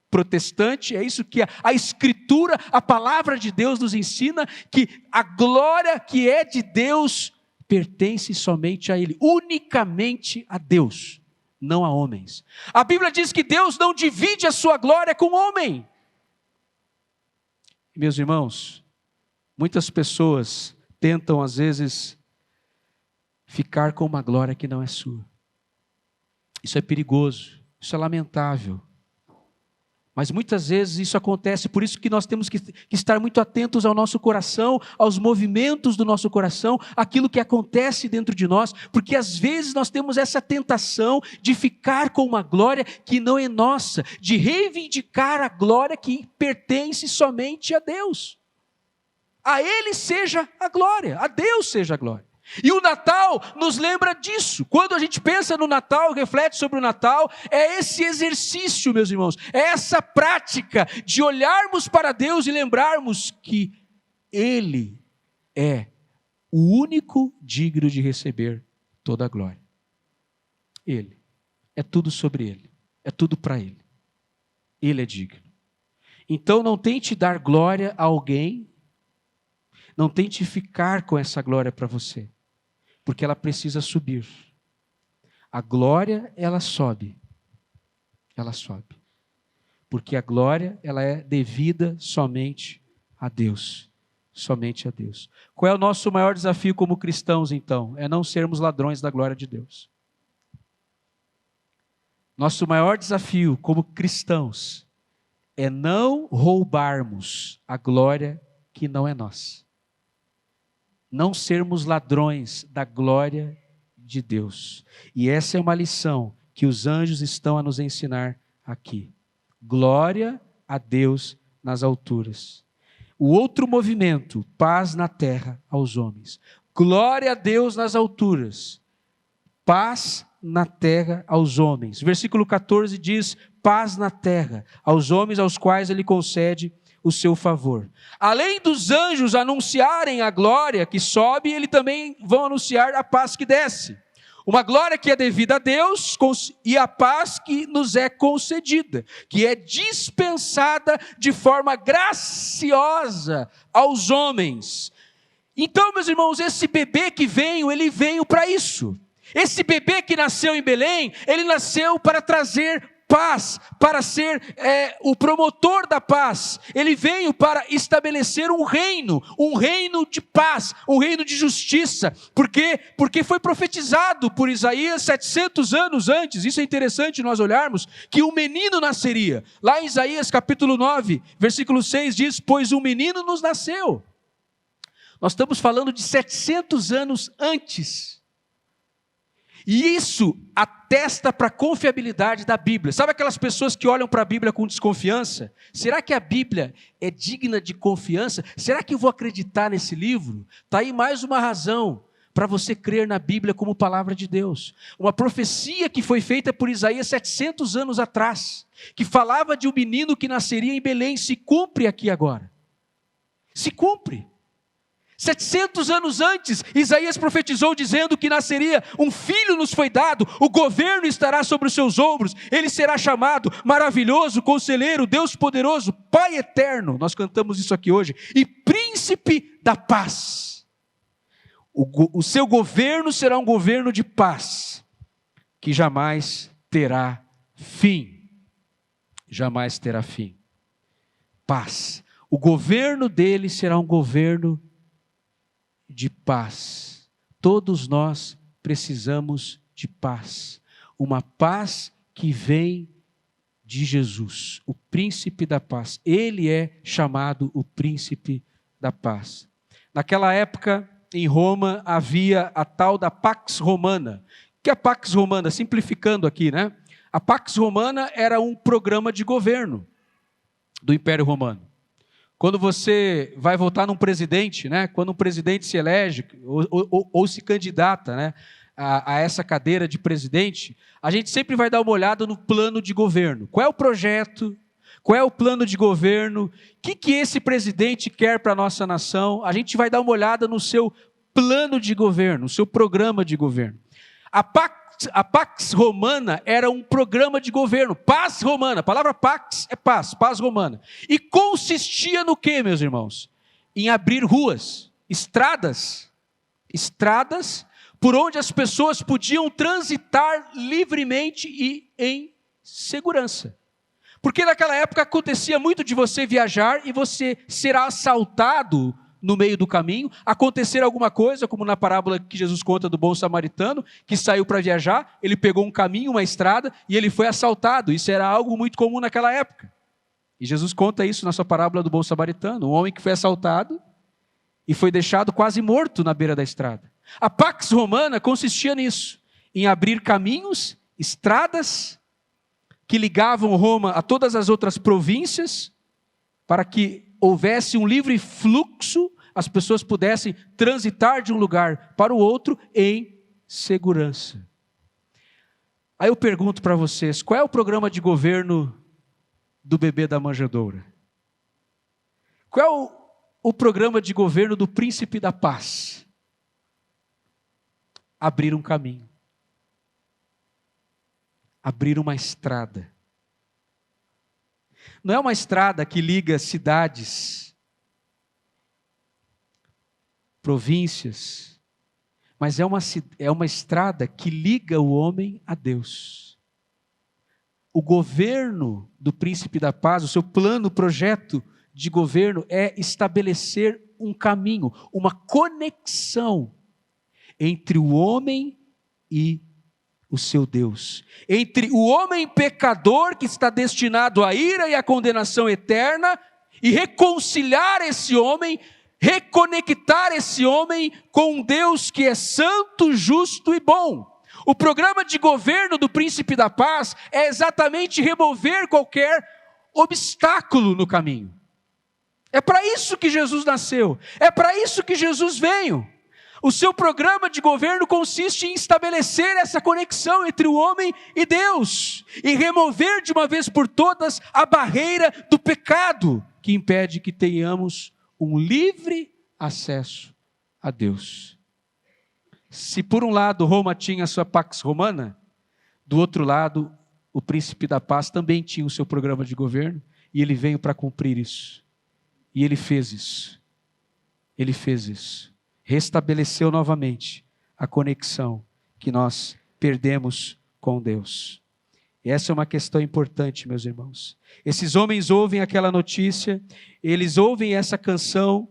protestante, é isso que a Escritura, a palavra de Deus nos ensina, que a glória que é de Deus pertence somente a Ele, unicamente a Deus, não a homens. A Bíblia diz que Deus não divide a sua glória com o homem. Meus irmãos, muitas pessoas tentam às vezes ficar com uma glória que não é sua. Isso é perigoso, isso é lamentável. Mas muitas vezes isso acontece, por isso que nós temos que estar muito atentos ao nosso coração, aos movimentos do nosso coração, aquilo que acontece dentro de nós, porque às vezes nós temos essa tentação de ficar com uma glória que não é nossa, de reivindicar a glória que pertence somente a Deus. A Ele seja a glória, a Deus seja a glória. E o Natal nos lembra disso. Quando a gente pensa no Natal, reflete sobre o Natal, é esse exercício, meus irmãos, é essa prática de olharmos para Deus e lembrarmos que Ele é o único digno de receber toda a glória. Ele, é tudo sobre Ele, é tudo para Ele. Ele é digno. Então não tente dar glória a alguém, não tente ficar com essa glória para você. Porque ela precisa subir. A glória, ela sobe. Ela sobe. Porque a glória, ela é devida somente a Deus. Somente a Deus. Qual é o nosso maior desafio como cristãos, então? É não sermos ladrões da glória de Deus. Nosso maior desafio como cristãos é não roubarmos a glória que não é nossa. Não sermos ladrões da glória de Deus. E essa é uma lição que os anjos estão a nos ensinar aqui. Glória a Deus nas alturas. O outro movimento, paz na terra aos homens. Glória a Deus nas alturas. Paz na terra aos homens. Versículo 14 diz, paz na terra aos homens aos quais Ele concede o seu favor. Além dos anjos anunciarem a glória que sobe, eles também vão anunciar a paz que desce. Uma glória que é devida a Deus e a paz que nos é concedida, que é dispensada de forma graciosa aos homens. Então, meus irmãos, esse bebê que veio, ele veio para isso. Esse bebê que nasceu em Belém, ele nasceu para trazer paz, para ser o promotor da paz. Ele veio para estabelecer um reino de paz, um reino de justiça. Porque foi profetizado por Isaías 700 anos antes. Isso é interessante nós olharmos, que um menino nasceria. Lá em Isaías capítulo 9, versículo 6 diz, pois um menino nos nasceu. Nós estamos falando de 700 anos antes. E isso atesta para a confiabilidade da Bíblia. Sabe aquelas pessoas que olham para a Bíblia com desconfiança? Será que a Bíblia é digna de confiança? Será que eu vou acreditar nesse livro? Está aí mais uma razão para você crer na Bíblia como palavra de Deus. Uma profecia que foi feita por Isaías 700 anos atrás, que falava de um menino que nasceria em Belém, se cumpre aqui agora. Se cumpre. 700 anos antes, Isaías profetizou dizendo que nasceria um filho, nos foi dado, o governo estará sobre os seus ombros, ele será chamado Maravilhoso, Conselheiro, Deus Poderoso, Pai Eterno, nós cantamos isso aqui hoje, e Príncipe da Paz. O seu governo será um governo de paz, que jamais terá fim. Jamais terá fim. Paz. O governo dele será um governo de paz. Todos nós precisamos de paz. Uma paz que vem de Jesus, o príncipe da paz. Ele é chamado o príncipe da paz. Naquela época, em Roma, havia a tal da Pax Romana. O que é a Pax Romana? Simplificando aqui, né? A Pax Romana era um programa de governo do Império Romano. Quando você vai votar num presidente, né? Quando um presidente se elege ou se candidata, né? a essa cadeira de presidente, a gente sempre vai dar uma olhada no plano de governo. Qual é o projeto? Qual é o plano de governo? O que esse presidente quer para a nossa nação? A gente vai dar uma olhada no seu plano de governo, no seu programa de governo. A Pax Romana era um programa de governo, paz romana, a palavra pax é paz, paz romana. E consistia no quê, meus irmãos? Em abrir ruas, estradas por onde as pessoas podiam transitar livremente e em segurança. Porque naquela época acontecia muito de você viajar e você ser assaltado no meio do caminho, acontecer alguma coisa, como na parábola que Jesus conta do bom samaritano, que saiu para viajar, ele pegou um caminho, uma estrada, e ele foi assaltado. Isso era algo muito comum naquela época. E Jesus conta isso na sua parábola do bom samaritano, um homem que foi assaltado e foi deixado quase morto na beira da estrada. A Pax Romana consistia nisso, em abrir caminhos, estradas, que ligavam Roma a todas as outras províncias, para que houvesse um livre fluxo, as pessoas pudessem transitar de um lugar para o outro em segurança. Aí eu pergunto para vocês, qual é o programa de governo do bebê da manjedoura? Qual é o programa de governo do príncipe da paz? Abrir um caminho. Abrir uma estrada. Não é uma estrada que liga cidades, províncias, mas é uma estrada que liga o homem a Deus. O governo do príncipe da paz, o seu plano, projeto de governo é estabelecer um caminho, uma conexão entre o homem e o seu Deus, entre o homem pecador que está destinado à ira e à condenação eterna, e reconciliar esse homem, reconectar esse homem com um Deus que é santo, justo e bom. O programa de governo do príncipe da paz é exatamente remover qualquer obstáculo no caminho. É para isso que Jesus nasceu, é para isso que Jesus veio. O seu programa de governo consiste em estabelecer essa conexão entre o homem e Deus, e remover de uma vez por todas a barreira do pecado, que impede que tenhamos um livre acesso a Deus. Se por um lado Roma tinha a sua Pax Romana, do outro lado o príncipe da paz também tinha o seu programa de governo, e ele veio para cumprir isso. E ele fez isso. Ele fez isso. Restabeleceu novamente a conexão que nós perdemos com Deus. E essa é uma questão importante, meus irmãos. Esses homens ouvem aquela notícia, eles ouvem essa canção,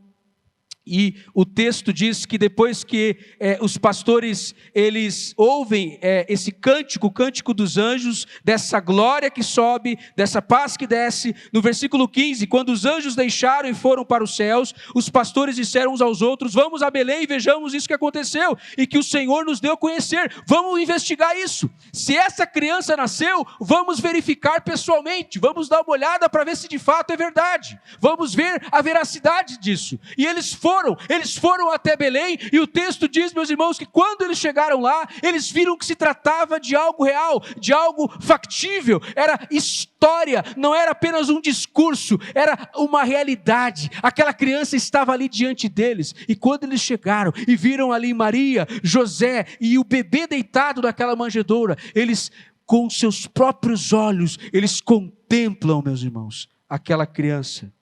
e o texto diz que depois que os pastores, eles ouvem esse cântico, o cântico dos anjos, dessa glória que sobe, dessa paz que desce, no versículo 15, quando os anjos deixaram e foram para os céus, os pastores disseram uns aos outros, vamos a Belém e vejamos isso que aconteceu, e que o Senhor nos deu a conhecer, vamos investigar isso, se essa criança nasceu, vamos verificar pessoalmente, vamos dar uma olhada para ver se de fato é verdade, vamos ver a veracidade disso, e eles foram foram até Belém, e o texto diz, meus irmãos, que quando eles chegaram lá, eles viram que se tratava de algo real, de algo factível, era história, não era apenas um discurso, era uma realidade. Aquela criança estava ali diante deles, e quando eles chegaram e viram ali Maria, José e o bebê deitado naquela manjedoura, eles, com seus próprios olhos, eles contemplam, meus irmãos, aquela criança.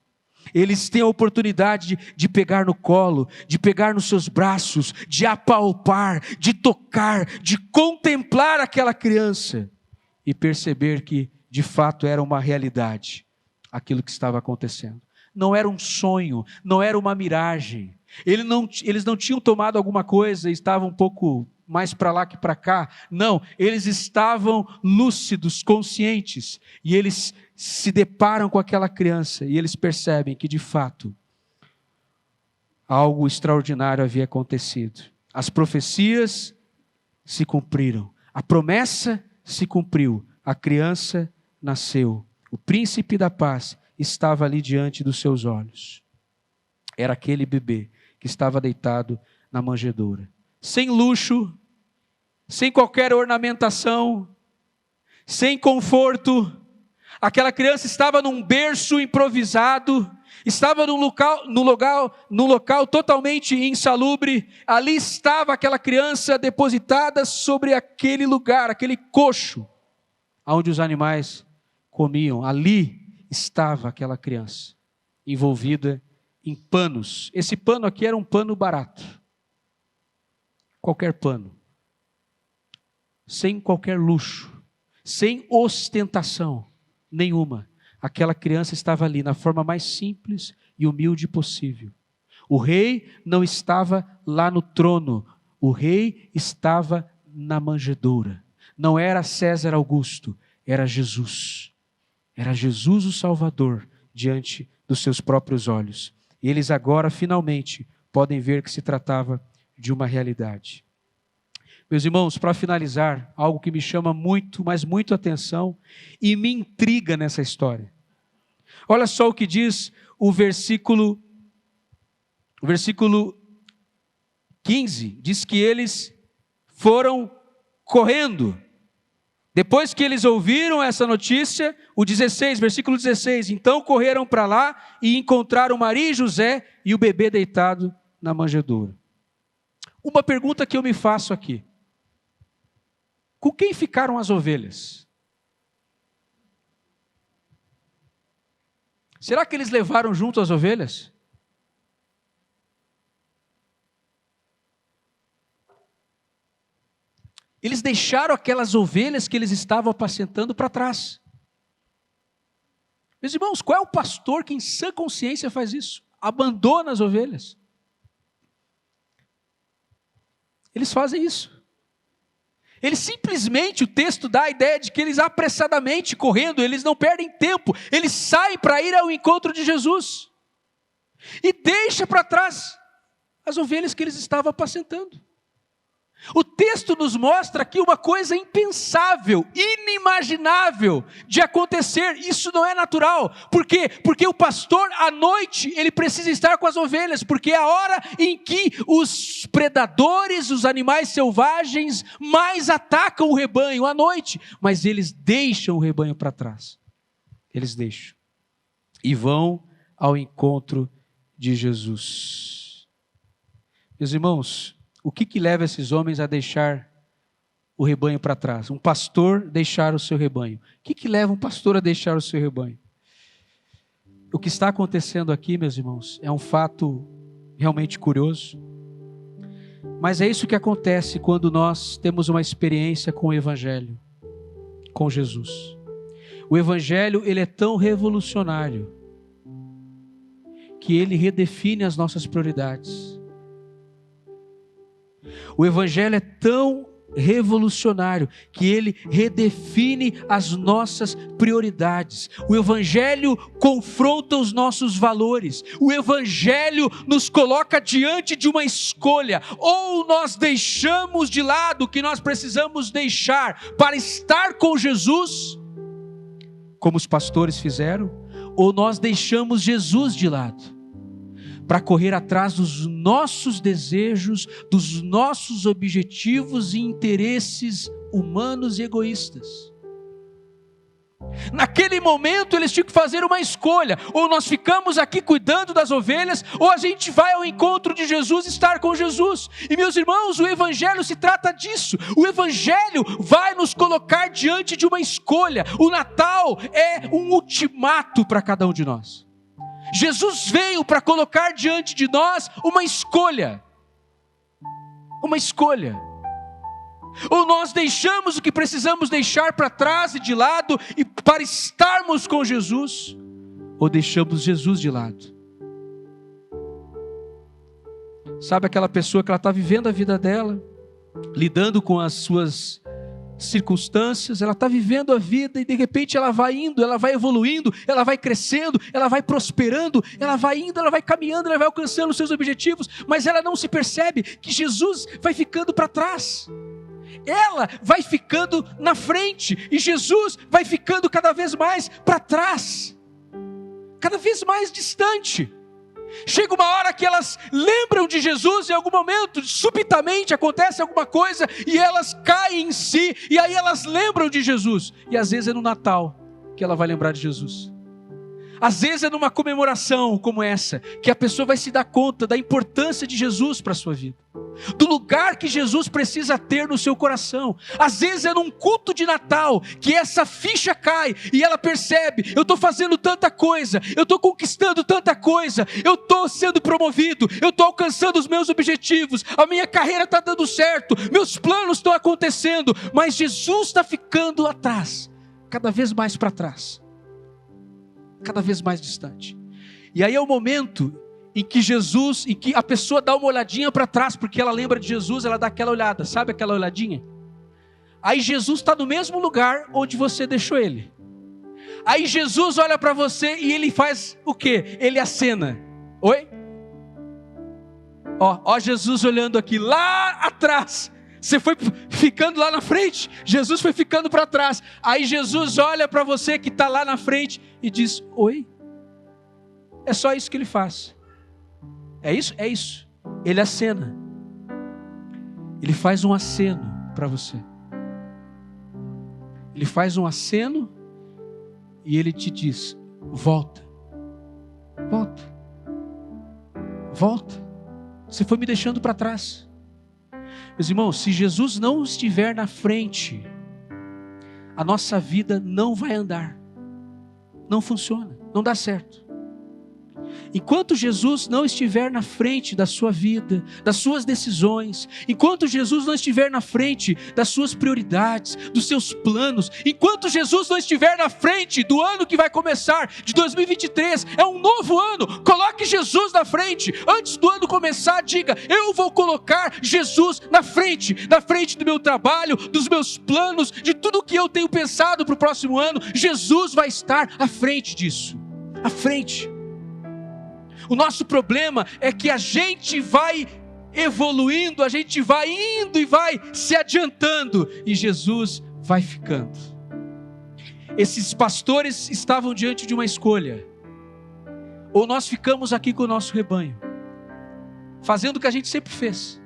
Eles têm a oportunidade de pegar no colo, de pegar nos seus braços, de apalpar, de tocar, de contemplar aquela criança e perceber que de fato era uma realidade aquilo que estava acontecendo. Não era um sonho, não era uma miragem. Eles não tinham tomado alguma coisa e estavam um pouco mais para lá que para cá. Não, eles estavam lúcidos, conscientes, e eles se deparam com aquela criança e eles percebem que de fato algo extraordinário havia acontecido. As profecias se cumpriram, a promessa se cumpriu, a criança nasceu, o príncipe da paz estava ali diante dos seus olhos. Era aquele bebê que estava deitado na manjedoura, sem luxo, sem qualquer ornamentação, sem conforto. Aquela criança estava num berço improvisado, estava num local totalmente insalubre. Ali estava aquela criança depositada sobre aquele lugar, aquele coxo, onde os animais comiam. Ali estava aquela criança, envolvida em panos. Esse pano aqui era um pano barato, qualquer pano, sem qualquer luxo, sem ostentação nenhuma. Aquela criança estava ali na forma mais simples e humilde possível. O rei não estava lá no trono, o rei estava na manjedoura. Não era César Augusto, era Jesus. Era Jesus o Salvador diante dos seus próprios olhos. E eles agora finalmente podem ver que se tratava de uma realidade. Meus irmãos, para finalizar, algo que me chama muito, mas muito atenção e me intriga nessa história. Olha só o que diz o versículo 15, diz que eles foram correndo. Depois que eles ouviram essa notícia, o 16, versículo 16, então correram para lá e encontraram Maria e José e o bebê deitado na manjedoura. Uma pergunta que eu me faço aqui: com quem ficaram as ovelhas? Será que eles levaram junto as ovelhas? Eles deixaram aquelas ovelhas que eles estavam apacentando para trás. Meus irmãos, qual é o pastor que em sã consciência faz isso? Abandona as ovelhas. Eles fazem isso. Eles simplesmente, o texto dá a ideia de que eles apressadamente correndo, eles não perdem tempo, eles saem para ir ao encontro de Jesus. E deixa para trás as ovelhas que eles estavam apacentando. O texto nos mostra aqui uma coisa impensável, inimaginável de acontecer. Isso não é natural. Por quê? Porque o pastor, à noite, ele precisa estar com as ovelhas, porque é a hora em que os predadores, os animais selvagens, mais atacam o rebanho à noite. Mas eles deixam o rebanho para trás. Eles deixam. E vão ao encontro de Jesus. Meus irmãos, o que leva esses homens a deixar o rebanho para trás? Um pastor deixar o seu rebanho. O que leva um pastor a deixar o seu rebanho? O que está acontecendo aqui, meus irmãos, é um fato realmente curioso. Mas é isso que acontece quando nós temos uma experiência com o Evangelho, com Jesus. O Evangelho, ele é tão revolucionário que ele redefine as nossas prioridades. O Evangelho é tão revolucionário que ele redefine as nossas prioridades. O Evangelho confronta os nossos valores. O Evangelho nos coloca diante de uma escolha: ou nós deixamos de lado o que nós precisamos deixar para estar com Jesus, como os pastores fizeram, ou nós deixamos Jesus de lado. para correr atrás dos nossos desejos, dos nossos objetivos e interesses humanos e egoístas. Naquele momento eles tinham que fazer uma escolha: ou nós ficamos aqui cuidando das ovelhas, ou a gente vai ao encontro de Jesus, estar com Jesus. E meus irmãos, o Evangelho se trata disso. O Evangelho vai nos colocar diante de uma escolha. O Natal é um ultimato para cada um de nós. Jesus veio para colocar diante de nós uma escolha. Uma escolha. Ou nós deixamos o que precisamos deixar para trás e de lado e para estarmos com Jesus, ou deixamos Jesus de lado. Sabe aquela pessoa que ela está vivendo a vida dela, lidando com as suas circunstâncias, ela está vivendo a vida e de repente ela vai indo, ela vai evoluindo, ela vai crescendo, ela vai prosperando, ela vai indo, ela vai caminhando, ela vai alcançando os seus objetivos, mas ela não se percebe que Jesus vai ficando para trás. Ela vai ficando na frente e Jesus vai ficando cada vez mais para trás, cada vez mais distante. Chega uma hora que elas lembram de Jesus em algum momento, subitamente acontece alguma coisa e elas caem em si, e aí elas lembram de Jesus. E às vezes é no Natal que ela vai lembrar de Jesus. Às vezes é numa comemoração como essa que a pessoa vai se dar conta da importância de Jesus para a sua vida, do lugar que Jesus precisa ter no seu coração. Às vezes é num culto de Natal que essa ficha cai e ela percebe: eu estou fazendo tanta coisa, eu estou conquistando tanta coisa, eu estou sendo promovido, eu estou alcançando os meus objetivos, a minha carreira está dando certo, meus planos estão acontecendo, mas Jesus está ficando atrás, cada vez mais para trás, cada vez mais distante. E aí é o momento em que a pessoa dá uma olhadinha para trás, porque ela lembra de Jesus, ela dá aquela olhada, sabe aquela olhadinha? Aí Jesus está no mesmo lugar onde você deixou ele. Aí Jesus olha para você e ele faz o quê? Ele acena. Oi? Ó Jesus olhando aqui, lá atrás. Você foi ficando lá na frente, Jesus foi ficando para trás. Aí Jesus olha para você que está lá na frente e diz: oi? É só isso que ele faz. É isso? É isso. Ele acena. Ele faz um aceno para você. Ele faz um aceno e ele te diz: volta. Volta. Volta. Você foi me deixando para trás. Meus irmãos, se Jesus não estiver na frente, a nossa vida não vai andar. Não funciona, não dá certo. Enquanto Jesus não estiver na frente da sua vida, das suas decisões, enquanto Jesus não estiver na frente das suas prioridades, dos seus planos, enquanto Jesus não estiver na frente do ano que vai começar, de 2023, é um novo ano, coloque Jesus na frente. Antes do ano começar, diga: eu vou colocar Jesus na frente do meu trabalho, dos meus planos, de tudo que eu tenho pensado para o próximo ano. Jesus vai estar à frente disso, à frente. O nosso problema é que a gente vai evoluindo, a gente vai indo e vai se adiantando, e Jesus vai ficando. Esses pastores estavam diante de uma escolha: ou nós ficamos aqui com o nosso rebanho, fazendo o que a gente sempre fez,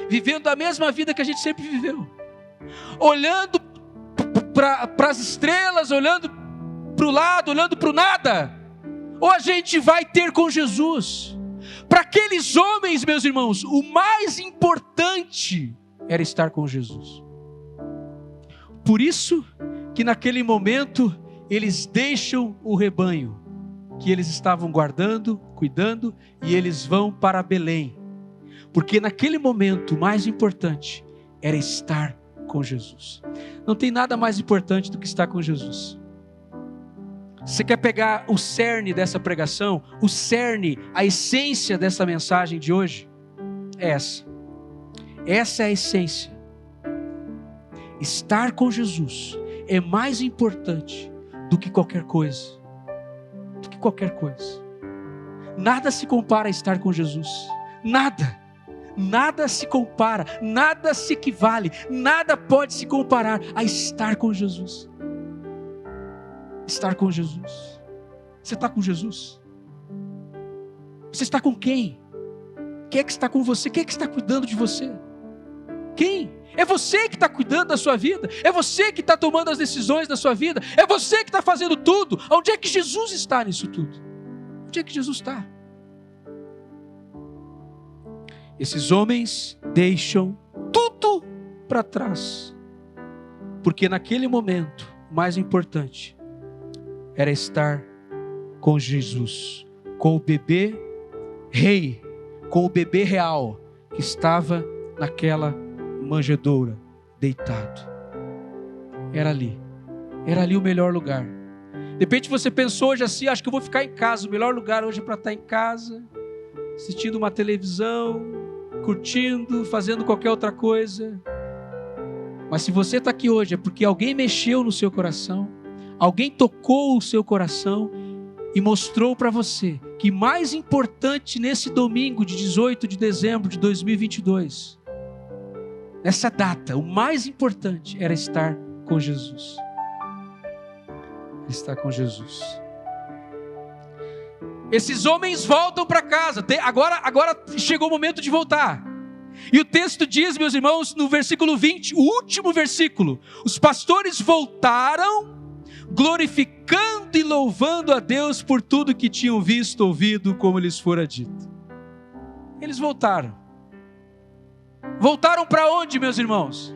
vivendo a mesma vida que a gente sempre viveu, olhando para as estrelas, olhando para o lado, olhando para o nada, ou a gente vai ter com Jesus. Para aqueles homens, meus irmãos, o mais importante era estar com Jesus. Por isso que naquele momento eles deixam o rebanho que eles estavam guardando, cuidando, e eles vão para Belém. Porque naquele momento o mais importante era estar com Jesus. Não tem nada mais importante do que estar com Jesus. Você quer pegar o cerne dessa pregação, o cerne, a essência dessa mensagem de hoje? É essa. Essa é a essência. Estar com Jesus é mais importante do que qualquer coisa. Do que qualquer coisa. Nada se compara a estar com Jesus. Nada. Nada se compara, nada se equivale, nada pode se comparar a estar com Jesus. Estar com Jesus. Você está com Jesus? Você está com quem? Quem é que está com você? Quem é que está cuidando de você? Quem? É você que está cuidando da sua vida. É você que está tomando as decisões da sua vida. É você que está fazendo tudo. Onde é que Jesus está nisso tudo? Onde é que Jesus está? Esses homens deixam tudo para trás, porque naquele momento o mais importante era estar com Jesus, com o bebê rei, com o bebê real que estava naquela manjedoura, deitado. Era ali o melhor lugar. De repente você pensou hoje assim: acho que eu vou ficar em casa. O melhor lugar hoje é para estar em casa, assistindo uma televisão, curtindo, fazendo qualquer outra coisa. Mas se você está aqui hoje é porque alguém mexeu no seu coração, alguém tocou o seu coração e mostrou para você que mais importante nesse domingo de 18 de dezembro de 2022, nessa data, o mais importante era estar com Jesus. Estar com Jesus. Esses homens voltam para casa. Agora chegou o momento de voltar. E o texto diz, meus irmãos, no versículo 20, o último versículo: os pastores voltaram, glorificando e louvando a Deus por tudo que tinham visto, ouvido, como lhes fora dito. Eles voltaram. Voltaram para onde, meus irmãos?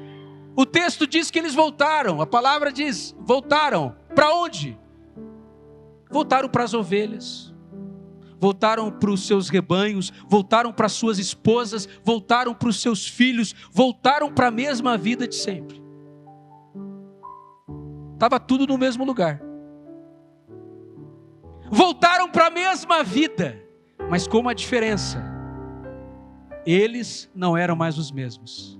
O texto diz que eles voltaram. A palavra diz, voltaram. Para onde? Voltaram para as ovelhas. Voltaram para os seus rebanhos, voltaram para as suas esposas, voltaram para os seus filhos, voltaram para a mesma vida de sempre. Estava tudo no mesmo lugar. Voltaram para a mesma vida, mas com uma diferença: eles não eram mais os mesmos.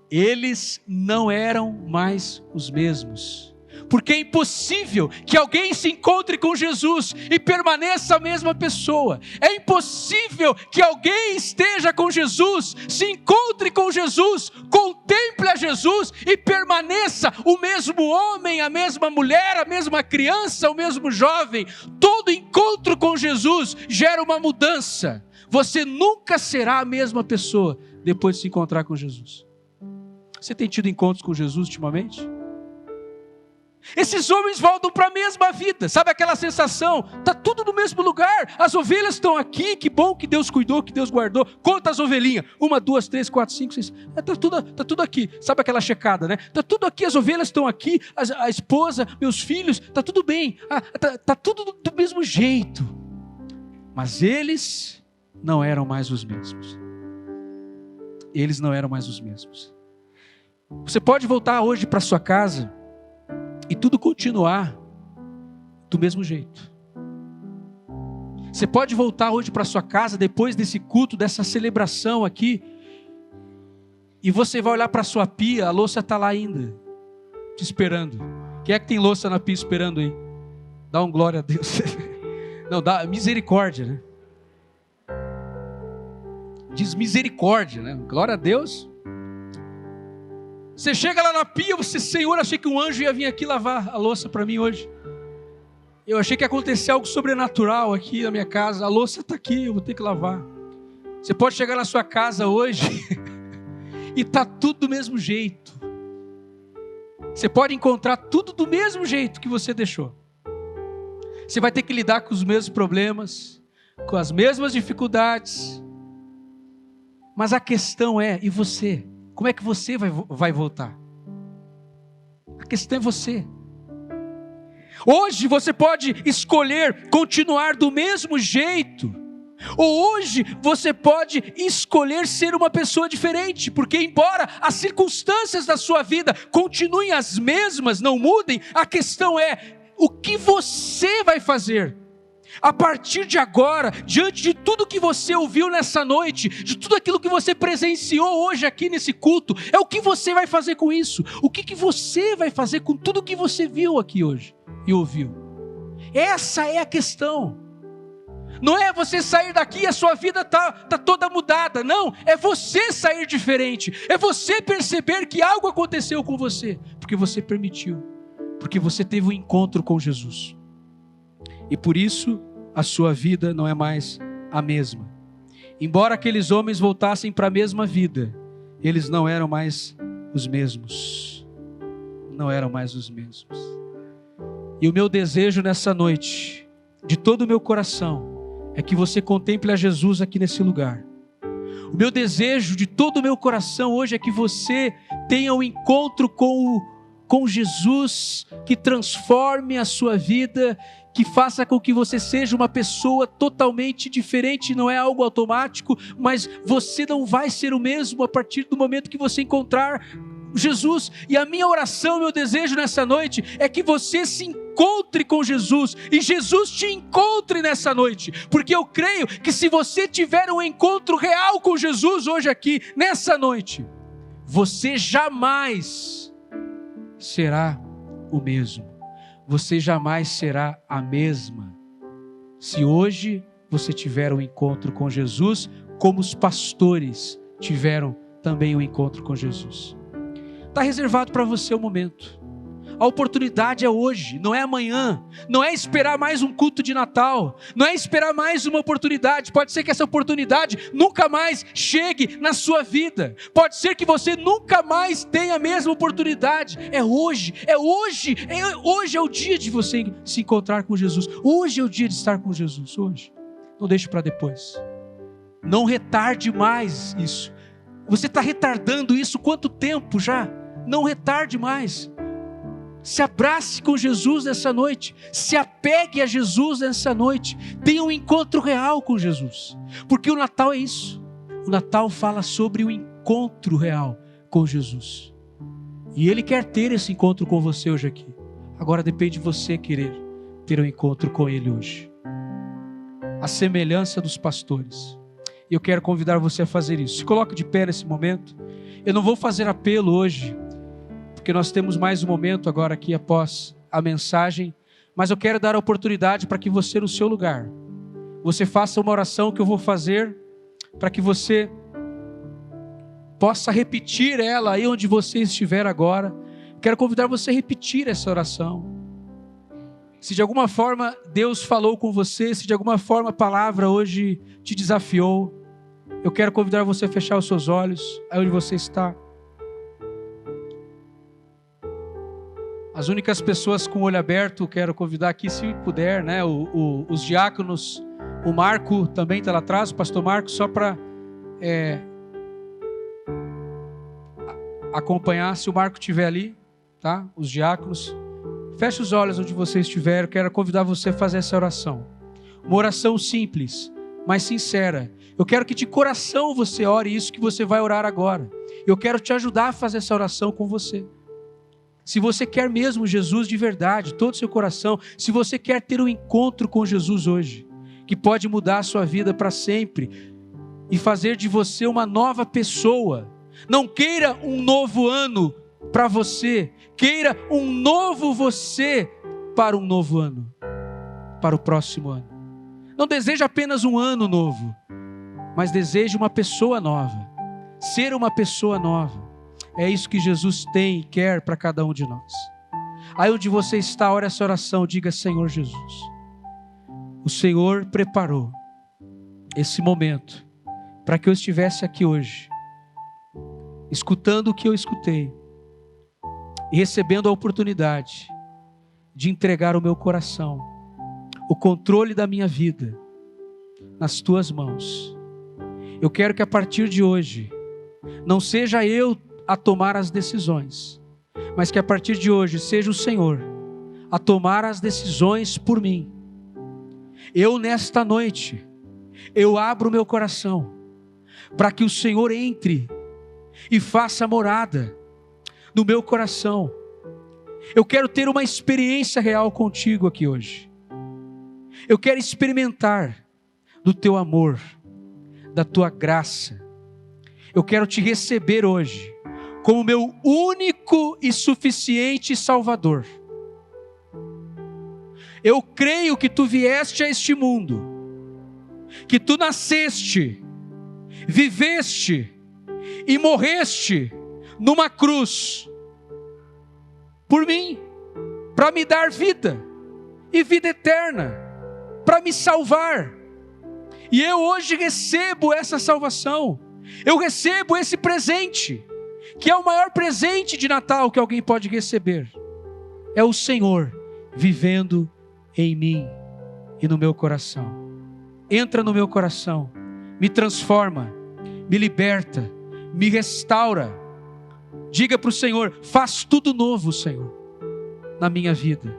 Eles não eram mais os mesmos. Porque é impossível que alguém se encontre com Jesus e permaneça a mesma pessoa. É impossível que alguém esteja com Jesus, se encontre com Jesus, contemple a Jesus e permaneça o mesmo homem, a mesma mulher, a mesma criança, o mesmo jovem. Todo encontro com Jesus gera uma mudança. Você nunca será a mesma pessoa depois de se encontrar com Jesus. Você tem tido encontros com Jesus ultimamente? Esses homens voltam para a mesma vida. Sabe aquela sensação? Está tudo no mesmo lugar. As ovelhas estão aqui. Que bom que Deus cuidou, que Deus guardou. Conta as ovelhinhas. 1, 2, 3, 4, 5, 6. Está tudo aqui. Sabe aquela checada, né? Está tudo aqui. As ovelhas estão aqui. A esposa, meus filhos. Está tudo bem. Está tudo do mesmo jeito. Mas eles não eram mais os mesmos. Eles não eram mais os mesmos. Você pode voltar hoje para sua casa e tudo continuar do mesmo jeito. Você pode voltar hoje para sua casa depois desse culto, dessa celebração aqui, e você vai olhar para a sua pia, a louça está lá ainda, te esperando. Quem é que tem louça na pia esperando aí? Dá um glória a Deus. Não, dá misericórdia, né? Diz misericórdia, né? Glória a Deus. Você chega lá na pia, você: Senhor, achei que um anjo ia vir aqui lavar a louça para mim hoje. Eu achei que ia acontecer algo sobrenatural aqui na minha casa. A louça está aqui, eu vou ter que lavar. Você pode chegar na sua casa hoje e está tudo do mesmo jeito. Você pode encontrar tudo do mesmo jeito que você deixou. Você vai ter que lidar com os mesmos problemas, com as mesmas dificuldades. Mas a questão é, e você? Como é que você vai voltar? A questão é você. Hoje você pode escolher continuar do mesmo jeito, ou hoje você pode escolher ser uma pessoa diferente, porque embora as circunstâncias da sua vida continuem as mesmas, não mudem, a questão é o que você vai fazer. A partir de agora, diante de tudo que você ouviu nessa noite, de tudo aquilo que você presenciou hoje aqui nesse culto, é o que você vai fazer com isso. O que você vai fazer com tudo que você viu aqui hoje e ouviu? Essa é a questão. Não é você sair daqui e a sua vida está toda mudada. Não, é você sair diferente. É você perceber que algo aconteceu com você, porque você permitiu, porque você teve um encontro com Jesus. e por isso a sua vida não é mais a mesma. Embora aqueles homens voltassem para a mesma vida, eles não eram mais os mesmos. Não eram mais os mesmos. E o meu desejo nessa noite, de todo o meu coração, é que você contemple a Jesus aqui nesse lugar. O meu desejo de todo o meu coração hoje é que você tenha um encontro com Jesus, que transforme a sua vida, que faça com que você seja uma pessoa totalmente diferente. Não é algo automático, mas você não vai ser o mesmo a partir do momento que você encontrar Jesus. E a minha oração, meu desejo nessa noite é que você se encontre com Jesus e Jesus te encontre nessa noite, porque eu creio que se você tiver um encontro real com Jesus hoje aqui, nessa noite, você jamais será o mesmo. Você jamais será a mesma se hoje você tiver um encontro com Jesus, como os pastores tiveram também um encontro com Jesus. Está reservado para você o momento. A oportunidade é hoje, não é amanhã. Não é esperar mais um culto de Natal. Não é esperar mais uma oportunidade. Pode ser que essa oportunidade nunca mais chegue na sua vida. Pode ser que você nunca mais tenha a mesma oportunidade. É hoje, hoje é o dia de você se encontrar com Jesus. Hoje é o dia de estar com Jesus, hoje. Não deixe para depois. Não retarde mais isso. Você está retardando isso quanto tempo já? Não retarde mais. Se abrace com Jesus nessa noite. Se apegue a Jesus nessa noite. Tenha um encontro real com Jesus. Porque o Natal é isso. O Natal fala sobre o encontro real com Jesus. E Ele quer ter esse encontro com você hoje aqui. Agora depende de você querer ter um encontro com Ele hoje. A semelhança dos pastores. E eu quero convidar você a fazer isso. Se coloque de pé nesse momento. Eu não vou fazer apelo hoje, porque nós temos mais um momento agora aqui após a mensagem, mas eu quero dar a oportunidade para que você no seu lugar, você faça uma oração que eu vou fazer, para que você possa repetir ela aí onde você estiver agora. Quero convidar você a repetir essa oração. Se de alguma forma Deus falou com você, se de alguma forma a palavra hoje te desafiou, eu quero convidar você a fechar os seus olhos, aí onde você está. As únicas pessoas com o olho aberto, quero convidar aqui, se puder, né, os diáconos, o Marco também está lá atrás, o pastor Marco, só para acompanhar, se o Marco estiver ali, tá? Os diáconos, feche os olhos onde você estiver. Eu quero convidar você a fazer essa oração. Uma oração simples, mas sincera. Eu quero que de coração você ore isso que você vai orar agora. Eu quero te ajudar a fazer essa oração com você. Se você quer mesmo Jesus de verdade, todo o seu coração, se você quer ter um encontro com Jesus hoje, que pode mudar a sua vida para sempre e fazer de você uma nova pessoa. Não queira um novo ano para você, queira um novo você para um novo ano, para o próximo ano. Não deseje apenas um ano novo, mas deseje uma pessoa nova, ser uma pessoa nova. É isso que Jesus tem e quer para cada um de nós. Aí onde você está, ore essa oração, diga: Senhor Jesus, o Senhor preparou esse momento para que eu estivesse aqui hoje, escutando o que eu escutei e recebendo a oportunidade de entregar o meu coração, o controle da minha vida nas tuas mãos. Eu quero que a partir de hoje não seja eu a tomar as decisões, mas que a partir de hoje seja o Senhor a tomar as decisões por mim. Eu nesta noite, eu abro o meu coração para que o Senhor entre e faça morada no meu coração. Eu quero ter uma experiência real contigo aqui hoje. Eu quero experimentar do teu amor, da tua graça. Eu quero te receber hoje como meu único e suficiente Salvador. Eu creio que tu vieste a este mundo, que tu nasceste, viveste e morreste numa cruz por mim, para me dar vida e vida eterna. para me salvar. E eu hoje recebo essa salvação. Eu recebo esse presente, que é o maior presente de Natal que alguém pode receber. É o Senhor vivendo em mim e no meu coração. Entra no meu coração, me transforma, me liberta, me restaura. Diga para o Senhor: faz tudo novo, Senhor, na minha vida.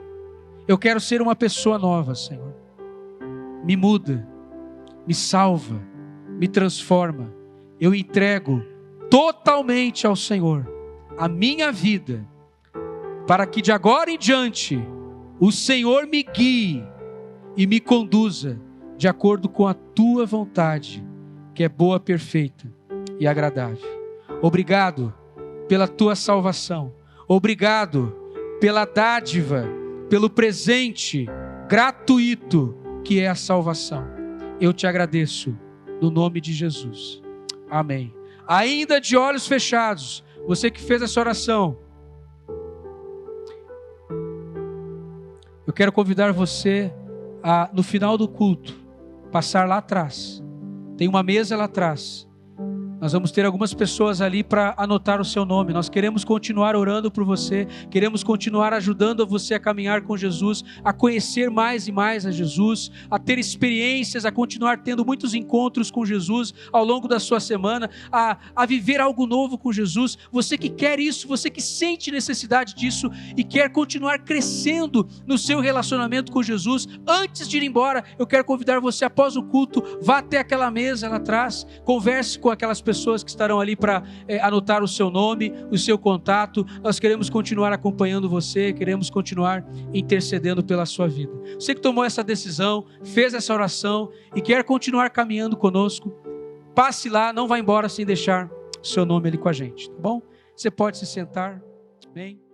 Eu quero ser uma pessoa nova, Senhor. Me muda, me salva, me transforma. Eu entrego totalmente ao Senhor a minha vida, para que de agora em diante o Senhor me guie e me conduza de acordo com a tua vontade, que é boa, perfeita e agradável. Obrigado pela tua salvação. Obrigado pela dádiva, pelo presente gratuito que é a salvação. Eu te agradeço no nome de Jesus. Amém. Ainda de olhos fechados, você que fez essa oração, eu quero convidar você a, no final do culto, passar lá atrás. Tem uma mesa lá atrás. Nós vamos ter algumas pessoas ali para anotar o seu nome. Nós queremos continuar orando por você, queremos continuar ajudando você a caminhar com Jesus, a conhecer mais e mais a Jesus, a ter experiências, a continuar tendo muitos encontros com Jesus ao longo da sua semana, a viver algo novo com Jesus. Você que quer isso, você que sente necessidade disso e quer continuar crescendo no seu relacionamento com Jesus, antes de ir embora, eu quero convidar você, após o culto, vá até aquela mesa lá atrás, converse com aquelas pessoas que estarão ali para anotar o seu nome, o seu contato. Nós queremos continuar acompanhando você, queremos continuar intercedendo pela sua vida. Você que tomou essa decisão, fez essa oração e quer continuar caminhando conosco, passe lá, não vá embora sem deixar o seu nome ali com a gente, tá bom? Você pode se sentar. Amém.